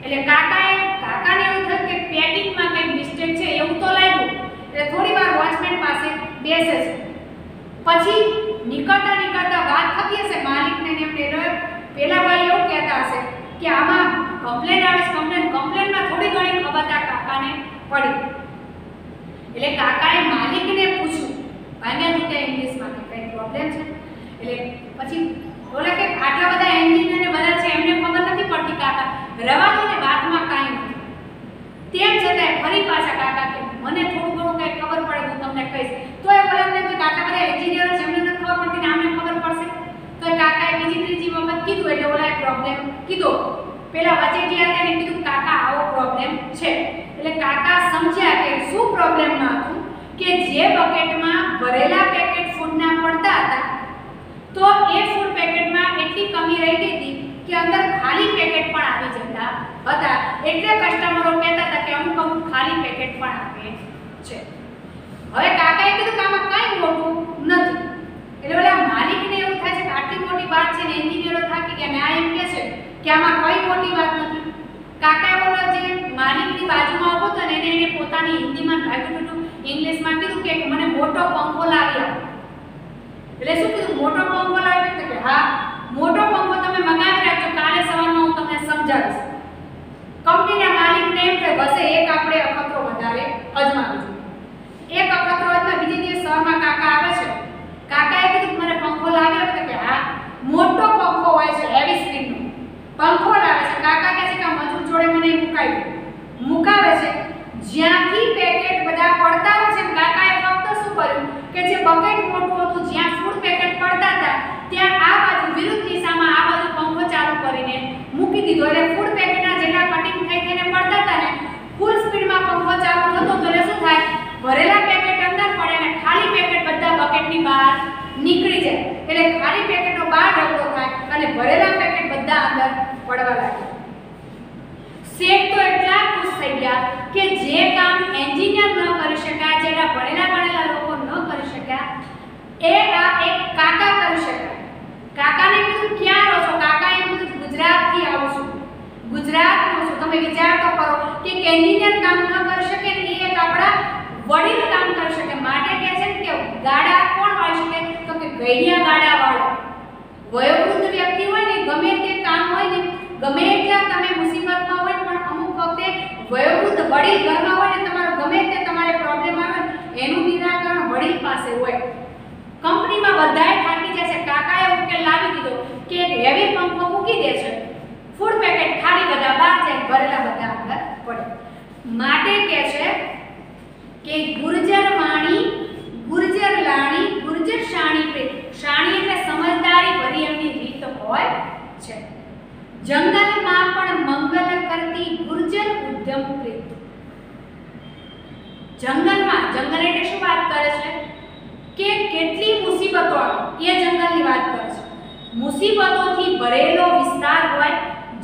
S1: એટલે કાકાને એવું થયું કે પેકિંગમાં કંઈક મિસ્ટેક છે એવું તો લાગ્યું એટલે થોડી વાર વોચમેન પાસે બેસે છે. પછી નીકળતા વાત થતી હશે માલિકને એમને પેલા ભાઈ એવું કહેતા હશે કે આમાં કમ્પ્લેન આવે છે, કમ્પ્લેનમાં થોડી ઘણી ખબર આ કાકાને પડી એટલે કાકાએ માલિકને પૂછ્યું ભાગ્યા તૂટ્યા ઇંગ્લિશમાં કે કંઈ પ્રોબ્લેમ છે એટલે પછી બોલે કે આટલા બધા એન્જિનિયર ને બધા છે એમને ખબર નથી પડતી કાકા, રવા દો ને વાતમાં કાંઈ નથી. તેમ છતાં ફરી પાછા કાકા કે મને થોડું ઘણું કંઈ ખબર પડે હું તમને કહીશ. તો એ બોલે એમને કે કાકા બધા એન્જિનિયર છે એમને નથી ખબર પડતી ને આમને ખબર પડશે. તો કાકાએ બીજી ત્રીજી વખત કીધું એટલે ઓલાએ પ્રોબ્લેમ કીધો. પેલા વચેટિયા હતા એને કીધું કાકા આવો પ્રોબ્લેમ છે એટલે કાકા સમજ્યા કે શું પ્રોબ્લેમમાં હતું કે જે બકેટમાં ભરેલા પેકેટ ફૂડના પડતા હતા તો એ ફૂડ પેકેટમાં એટલી કમી રહી ગઈ હતી કે અંદર ખાલી પેકેટ પણ આવી જતા હતા એટલે કસ્ટમરો કહેતા હતા કે અમુક ખાલી પેકેટ પણ આવે છે. હવે કાકાએ કીધું કે આમાં કાંઈ મોટું નથી એટલે ઓલા માલિકને એવું થાય છે કે આટલી મોટી વાત છે ને એન્જિનિયરો થાકી ગયા ને આ એમ કહે છે કે આમાં કઈ મોટી વાત નથી. કાકાએ ઓલા જે માલિકની બાજુમાં ઊભો હતો ને એને પોતાની હિન્દીમાં ભાગ્યું ઇંગ્લિશમાં કીધું કે મને મોટો પંખો લાવી આપો. એટલે શું કીધું મોટો પંખો લાવી તો કે હા મોટો પંખો તમે મંગાવી રાખજો, કાલે સવારમાં હું તમને સમજાવીશ. કંપનીના માલિકને એમ કે બસે એક આપણે અખતરો વધારે અજમાવીશું. એક અખતરો અજમા બીજે દિવસ સવારમાં કાકા આવે છે. કાકાએ કીધું મને પંખો લાવી આપો તો કે હા મોટો પંખો હોય છે હેવી સ્પીડનો પંખો લાવે છે. કાકા કહે છે કે મજૂર જોડે મને મુકાવે છે. જ્યાંથી પેકેટ બધા પડતા હોય છે કાકાએ ફક્ત શું કર્યું કે જે બકેટ મોટું હતું જ્યાં ફૂડ પેકેટ પડતા હતા ત્યાં આ બાજુ વિરુદ્ધ દિશામાં આ બાજુ પંખો ચાલુ કરીને મૂકી દીધો એટલે ફૂડ પેકેટના જેટલા કટિંગ થઈને પડતા હતા ને ફૂલ સ્પીડમાં પંખો ચાલુ થતો તો શું થાય ભરેલા પેકેટ અંદર પડે અને ખાલી પેકેટ બધા બકેટની બહાર નીકળી જાય એટલે ખાલી પેકેટનો બહાર ઢગલો થાય અને ભરેલા પેકેટ બધા અંદર પડવા લાગે. શેઠ તો એટલા ખુશ થઈ ગયા કે જે કામ એન્જિનિયર ન કરી શક્યા, જેના ભણેલા લોકો ન કરી શક્યા એ આ એક કાકા કરી શક્યા. કાકાને કીધું ક્યાં રહો છો? કાકાએ કીધું ગુજરાતથી આવું છું. ગુજરાતનો છું. તમે વિચાર તો કરો કે એન્જિનિયર કામ ન કરી શકે ને એક આપણા વડીલ કામ કરી શકે. માટે કહે છે કે ગાડા કોણ વાળી શકે? તો કે ગઈડિયા ગાડા વાળો વયોવૃદ્ધ વ્યક્તિ હોય ને, ગમે તે કામ હોય ને, ગમે એટલા તમે મુસીબતમાં હોય પણ અમુક વખતે વયોવૃદ્ધ વડીલ ઘરમાં હોય ને, તમારો ગમે તે તમારે પ્રોબ્લેમ આવે એનું નિરાકરણ વડીલ પાસે હોય. કંપનીમાં બધાય થાકી જાય છે, કાકાએ ઉકેલ લાવી દીધો કે હેવી પંપ મૂકી દે છે, ફૂડ પેકેટ ખાલી બધા બહાર જાય, ભરેલા બધા અંદર પડે. માટે કહે છે કે ગુર્જર વાણી, ગુર્જર લાણી, ગુર્જર શાણી પ્રીત. શાણી એટલે સમજદારી ભરી એમની રીત હોય છે. જંગલમાં પણ મંગલ કરતી ગુર્જર ઉદ્યમ પ્રીત. જંગલમાં, જંગલ એટલે શું વાત કરે છે કે કેટલી મુસીબતો આવે એ જંગલની વાત કરે છે. મુસીબતોથી ભરેલો વિસ્તાર હોય.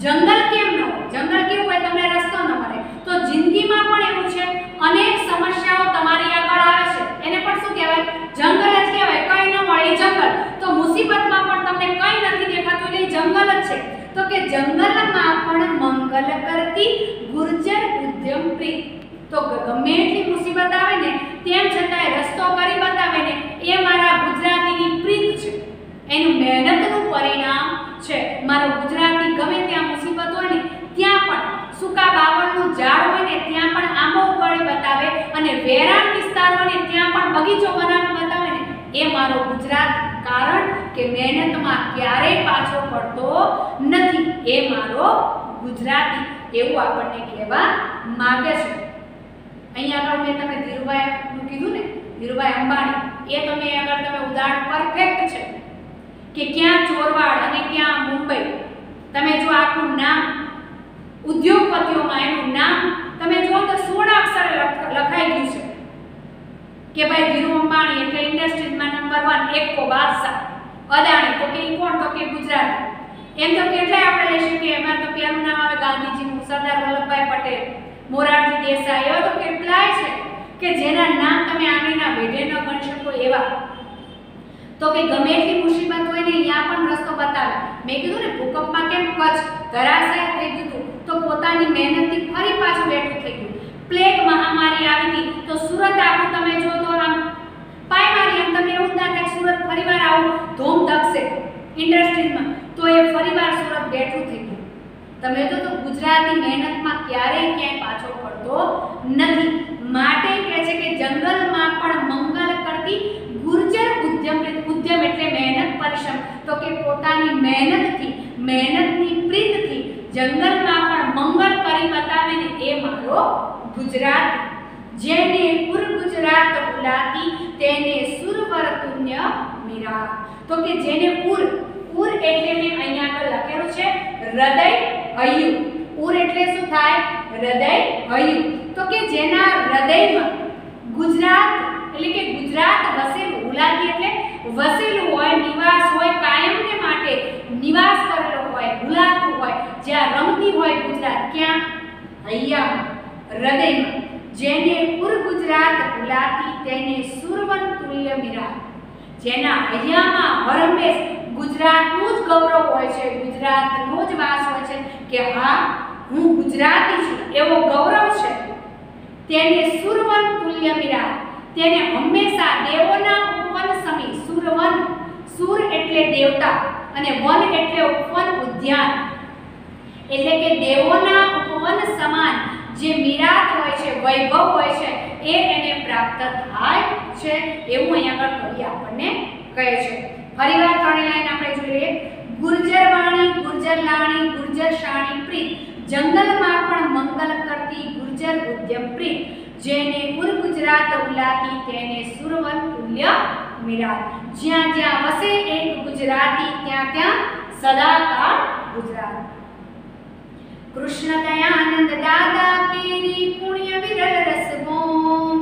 S1: જંગલ કેમ ન હોય? જંગલ કેવું હોય? તમને રસ્તો ન મળે. તો જિંદગીમાં પણ એવું છે, અનેક સમસ્યાઓ તમારી આગળ આવે છે, એને પણ શું કહેવાય? જંગલ જ કહેવાય. કંઈ ન મળે એ જંગલ. તો મુસીબતમાં પણ તમને કંઈ નથી દેખાતું એટલે જંગલ જ છે. તો કે જંગલમાં પણ મંગલ કરતી ગુર્જર ઉદ્યમ પ્રીત. તો ગમે એટલી મુસીબત આવે ને તેમ છતાંય રસ્તો કરી બતાવે ને એ મારા ગુજરાતીની પ્રીત છે, એનું મહેનતનું પરિણામ છે. મારો ગુજરાતી ગમે ત્યાં મુસીબત હોય ને ત્યાં પણ સૂકા બાવળનું ઝાડ હોય ને ત્યાં પણ આંબો ઉગાડી બતાવે, અને વેરાન વિસ્તાર હોય ને ત્યાં પણ બગીચો બનાવી બતાવે ને એ મારો ગુજરાત. કારણ કે મહેનતમાં ક્યારેય પાછો પડતો નથી, એ મારો ગુજરાતી. એવું આપણને કહેવા માંગે છે. અહીંયા આગળ મેં તમને ધીરુભાઈનું કીધું ને, ધીરુભાઈ અંબાણી, એ તમે આગળ તમે ઉદાહરણ પરફેક્ટ છે કે ક્યાં ચોરવાડ અને ક્યાં મુંબઈ. તમે જો આખું નામ ઉદ્યોગપતિઓમાં એનું નામ તમે જુઓ તો 16 અક્ષરે લખાઈ ગયું છે કે ભાઈ ધીરુ અંબાણી એટલે ઇન્ડસ્ટ્રીઝમાં નંબર 1 એકો બાદશાહ. અદાણી તો કે કોણ? તો કે ગુજરાતી. એમ તો કેટલાય આપણે લઈ શકીએ. એમાં તો પેલું નામ આવે ગાંધીજીનું, સરદાર વલ્લભભાઈ પટેલ, મોરારજી દેસાઈ. એવા તો કેટલાય છે કે જેના નામ તમે આંગળીના વેઢે ન ગણી શકો એવા. તો કે ગમે એટલી મુસીબત હોય ને અહીંયા પણ રસ્તો બતાવે. મેં કીધું ને ભૂકંપમાં કેમ કચ્છ ધરાશાય થઈ ગયું હતું, તો પોતાની મહેનતથી ફરી પાછું બેઠું થઈ ગયું. પ્લેગ મહામારી આવી હતી તો સુરત આખું તમે જો તો આમ પાય મારી, એમ તમને એવું ના થાય સુરત ફરીવાર આવું ધૂમ ધકશે ઇન્ડસ્ટ્રીઝમાં, તો એ ફરીવાર સુરત બેઠું થઈ ગયું. તમે તો ગુજરાતી મહેનતમાં ક્યારેય ક્યાંય પાછો પડતો નથી. માટે કહે છે કે જંગલમાં પણ મંગલ કરતી ગુર્જર ઉદ્યમ. ઉદ્યમ એટલે મહેનત, પરિશ્રમ. તો કે પોતાની મહેનતથી, મહેનતની પ્રીતથી જંગલમાં પણ મંગળ કરી બતાવે ને એ મારો ગુજરાત. જેને પુર ગુજરાત ઉલાતી તેને સુરવર તુન્ય મીરા. તો કે જેને પુર, પુર એટલે મેં અહીંયા આગળ લખેલું છે હૃદય હૈયું. પુર એટલે શું થાય? હૃદય હૈયું. તો કે જેના હૃદયમાં ગુજરાત એટલે કે ગુજરાત વસેલું. ઉલાતી એટલે વસેલું હોય, નિવાસ હોય, કાયમને માટે નિવાસ કરેલો હોય, ભૂલાતું હોય, જ્યાં રમતી હોય ગુજરાત. ક્યાં? હૈયામાં, હૃદયમાં. જેને પુર ગુજરાત ભૂલાતી તેને સુરવન તુલ્ય મીરા. જેના હૈયામાં હરમેશ ગુજરાતનું જ ગૌરવ હોય છે, ગુજરાતનો જ વાસ હોય છે કે હા હું ગુજરાતી છું એવો ગૌરવ છે. તેને સુરવન તુલ્ય મીરા. તેને હંમેશા દેવોના ઉપવન સમી. સુરવન, સુર એટલે દેવતા અને વન એટલે ઉપવન, ઉદ્યાન. એટલે કે દેવોના ઉપવન સમાન જે મીરાત હોય છે, વૈભવ હોય છે એ એને પ્રાપ્ત થાય છે. એવું અહીંયા આગળ કવિ આપણને કહે છે. ફરીવાર ત્રણેય લાઈન આપણે જોઈ લઈએ. ગુર્જર વાણી, ગુર્જર લાણી, ગુર્જર શાણી પ્રીત. જંગલમાં પણ મંગલ કરતી ગુર્જર ઉદ્યમ પ્રીત. જેને પુર ગુજરાત ઉલાતી તેને સુરવન તુલ્ય મીરા. જ્યાં જ્યાં વસે એક ગુજરાતી ત્યાં ત્યાં સદાકાળ ગુજરાત. કૃષ્ણ દયાનંદ દાદા કેરી પુણ્ય વિરલ રસ બોમ.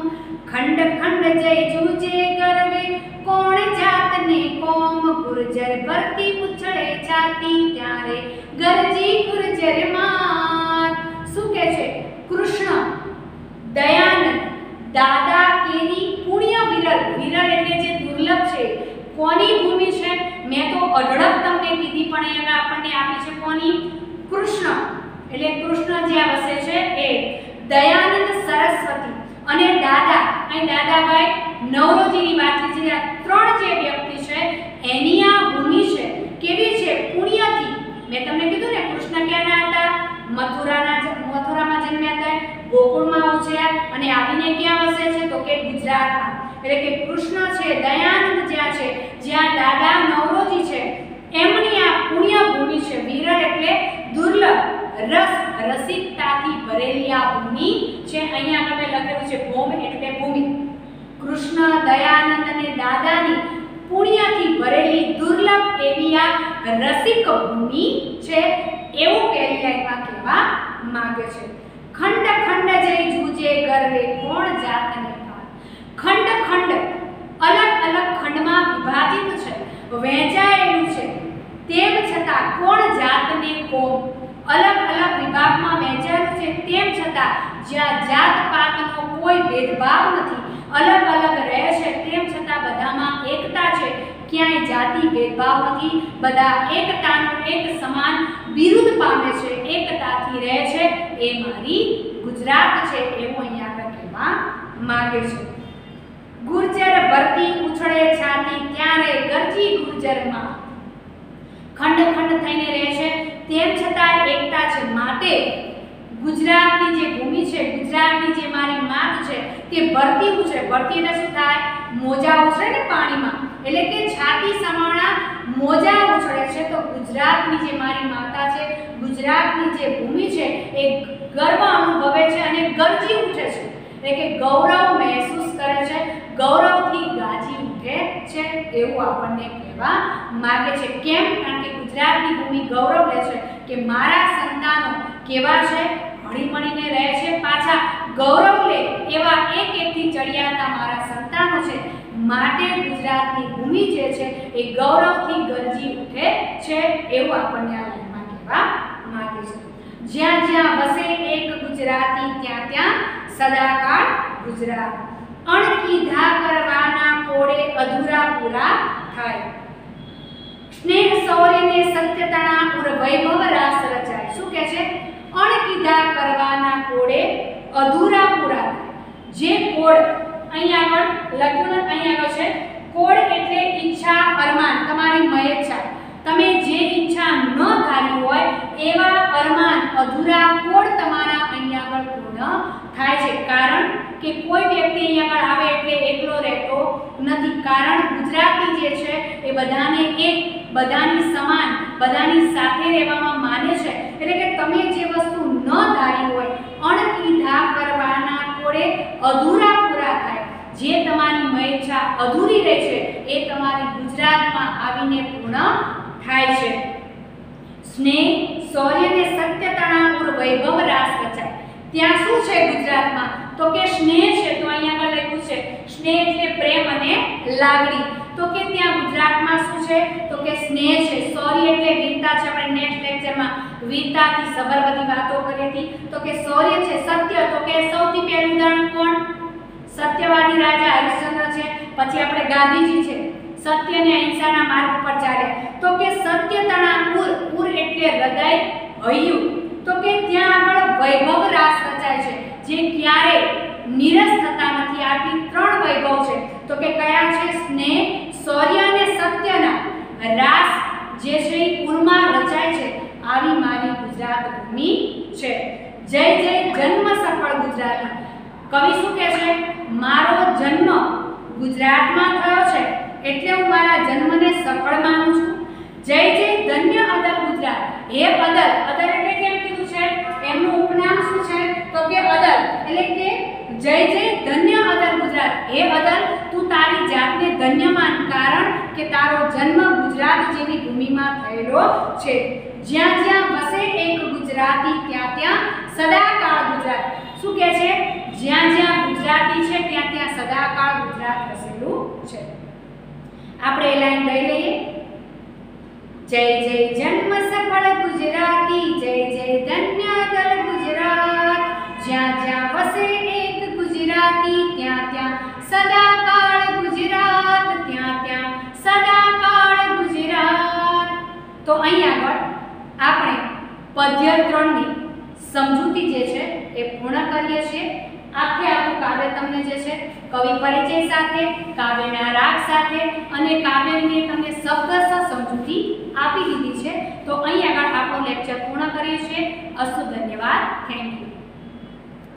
S1: ખંડ ખંડ જય જુજે ગરવે કોણ જાતને કોમ. ગુર્જર ભરતી ઉછળે છાતી ત્યારે ગરજી ગુર્જર માત. શું કહે છે? કૃષ્ણ દયાનંદ દાદા કેરી પુણ્ય વિરલ. વિરલ એટલે જે દુર્લભ છે. કોની ભૂમિ છે? મેં તો અઢળક તમને કીધી પણ એમાં આપણને આપી છે કોની? કૃષ્ણ એટલે દયાનંદ સરસ્વતી અને દાદા, અહીં દાદાભાઈ નવરોજીની વાત છે. આ ત્રણ જે વ્યક્તિ છે એની આ ભૂમિ છે કેવી છે? પુણ્યથી. મેં તમને કીધું ને કૃષ્ણ ક્યાંના હતા? મથુરામાં જન્મ્યા હતા, ગોકુળમાં ઉછર્યા અને આવીને ક્યાં વસે છે? તો કે ગુજરાતમાં. એટલે કે કૃષ્ણ છે, દયાનંદ જ્યાં છે, જ્યાં દાદા નવરોજી છે, એમની આ પુણ્ય ભૂમિ છે. વિરલ એટલે દુર્લભ, રસ રસિકતાથી ભરેલી આ ભૂમિ છે. અહીંયા આપણે લખેલું છે ભૌમ એટલે ભૂમિ. કૃષ્ણ, દયાનંદ અને દાદાની પુણ્યથી ભરેલી દુર્લભ એવી આ રસિક ભૂમિ છે, એવું પહેલી લાઈનમાં કહેવા માંગે છે. ખંડ ખંડ જઈ જૂજે ગર્વે કોણ જાતને પાર. ખંડ ખંડ અલગ અલગ ખંડમાં વિભાજિત છે, વહેંચાયેલું છે, તેમ છતાં કોણ જાતને કોમ. અલગ અલગ વિભાગમાં વહેંચાયેલું છે તેમ છતાં જ્યાં જાત પાતનો કોઈ ભેદભાવ નથી, અલગ અલગ રહે છે તેમ છતાં બધામાં એકતા છે, ક્યાંય જાતિ ભેદભાવ નથી, બધા એકતાનું એક સમાન બિરુદ પામે છે, એકતાથી રહે છે. એ મારી ગુજરાત છે એવું અહીંયા આપણે કહેવા માંગે છે. ગુર્જર ભરતી ઉછળે છાતી ત્યારે ગરજી ગુર્જરમાં. ખંડ ખંડ થઈને રહે છે તેમ છતાં એકતા છે, માટે ગુજરાતની જે ભૂમિ છે, ગુજરાતની જે મારી માત છે તે ભરતી ઉછળે. ભરતી એટલે શું થાય? મોજા ઉછળે ને પાણીમાં, એટલે કે છાતી સમાણા મોજા ઉછળે છે. તો ગુજરાતની જે મારી માતા છે, ગુજરાતની જે ભૂમિ છે એ ગર્વ અનુભવે છે અને ગરજી ઉઠે છે, એટલે કે ગૌરવ મહેસૂસ કરે છે, ગૌરવથી ગાજી ઉઠે છે એવું આપણને કહેવા માંગે છે. કેમ? કારણ કે ગુજરાતની ભૂમિ ગૌરવ લે છે કે મારા સંતાનો કેવા છે? હળીમળીને રહે છે, પાછા ગૌરવ લે એવા એક એકથી ચડિયાતા મારા સંતાનો છે, માટે ગુજરાતની ભૂમિ જે છે એ ગૌરવથી ગરજી ઉઠે છે એવું આપણને આ લાઈનમાં કહેવા માંગે છે. જ્યાં જ્યાં વસે એક ગુજરાતી ત્યાં ત્યાં સદાકાળ ગુજરાત. અણકીધા કરવાના કોડે અધૂરા પૂરા થાય. સ્નેહ શૌર્યને સત્યતણા ઉર વૈભવ રાસ રચાય. શું કહે છે? અણકીધા કરવાના કોડે અધૂરા પૂરા થાય. જે કોડ અહીંયા આગળ લખ્યું ને, અહીંયા આગળ છે કોડ એટલે ઈચ્છા, અરમાન, તમારી મયેચ્છા, તમે જે ઈચ્છા ન ધારી હોય એવા અરમાન, અધૂરા કોડ તમારા અહીંયા આગળ પૂર્ણ થાય છે. કારણ કે કોઈ વ્યક્તિ અહીંયા આગળ આવે એટલે એકલો રહેતો નથી. કારણ ગુજરાતી જે છે એ બધાને એક, બધાની સમાન, બધાની સાથે રહેવામાં માને છે. એટલે કે તમે જે વસ્તુ ન ધારી હોય, અણકીધા કરવાના કોડે અધૂરા પૂરા થાય. જે તમારી મયેચ્છા અધૂરી રહે છે એ તમારી ગુજરાતમાં આવીને પૂર્ણ થાય છે. સ્નેહ શૌર્ય ને સત્યતણા ઉર વૈભવ રાસ રચાય. ત્યાં શું છે ગુજરાતમાં? તો કે સ્નેહ છે. તો અહીંયા આગળ લખ્યું છે સ્નેહ એટલે પ્રેમ અને લાગણી. તો કે ત્યાં ગુજરાતમાં શું છે? તો કે સ્નેહ છે. શૌર્ય એટલે વીરતા છે. આપણે નેક્સ્ટ લેક્ચરમાં વીરતાથી સબર બધી વાતો કરી હતી. તો કે શૌર્ય છે. સત્ય, તો કે સૌથી પહેલું ઉદાહરણ કોણ? સત્યવાદી રાજા હરિશ્ચંદ્ર છે. પછી આપણે ગાંધીજી છે, સત્ય અને અહિંસાના માર્ગ પર ચાલે. તો કે સત્યતણા ઉર, ઉર એટલે હૃદય, હૈયું. તો કે ત્યાં આગળ વૈભવ રાસ રચાય છે, જે ક્યારે નિરસ થતા નથી. આટલી ત્રણ વૈભવ છે. તો કે કયા છે? સ્નેહ, શૌર્ય અને સત્યના રાસ જે છે એ ઉરમાં રચાય છે. આવી મારી ગુજરાત ભૂમિ છે. જય જય જન્મ સફળ ગુજરાતી. કવિ શું કહે છે? મારો જન્મ ગુજરાતમાં થયો છે એટલે હું મારા જન્મને સફળ માનું છું. જય જય ધન્ય અદલ ગુજરાત. હે અદલ, અદલ એટલે કેમ કીધું છે? એમનું ઉપનામ શું છે? તો કે અદલ, એટલે કે જય જય ધન્ય અદલ ગુજરાત. હે અદલ, તું તારી જાતને ધન્ય માન, કારણ કે તારો જન્મ ગુજરાત જેવી ભૂમિમાં થયેલો છે. જ્યાં જ્યાં વસે એક ગુજરાતી ત્યાં ત્યાં સદાકાળ ગુજરાત. શું કહે છે? જ્યાં જ્યાં ગુજરાતી છે ત્યાં ત્યાં સદાકાળ ગુજરાત વસેલું છે. આપણે એ લાઈન લઈ લઈએ. જય જય જન્મ સફળ ગુજરાતી, જય જય ધન્ય અદલ ગુજરાત. જ્યાં જ્યાં વસે એક ગુજરાતી ત્યાં ત્યાં સદાકાળ ગુજરાત, ત્યાં ત્યાં સદાકાળ ગુજરાત. તો અહીં આગળ આપણે પદ્ય 3 ની સમજૂતી જે છે એ પૂર્ણ કરીએ છીએ. આખે આખું કાવ્ય તમને જે છે કવિ પરિચય સાથે, કાવ્યના રાગ સાથે અને કાવ્યની તમને શબ્દશ સમજૂતી આપી દીધી છે. તો અહીં આગળ આપણો લેક્ચર પૂર્ણ કરીએ છીએ. અસ્તુ, ધન્યવાદ, થેન્ક યુ.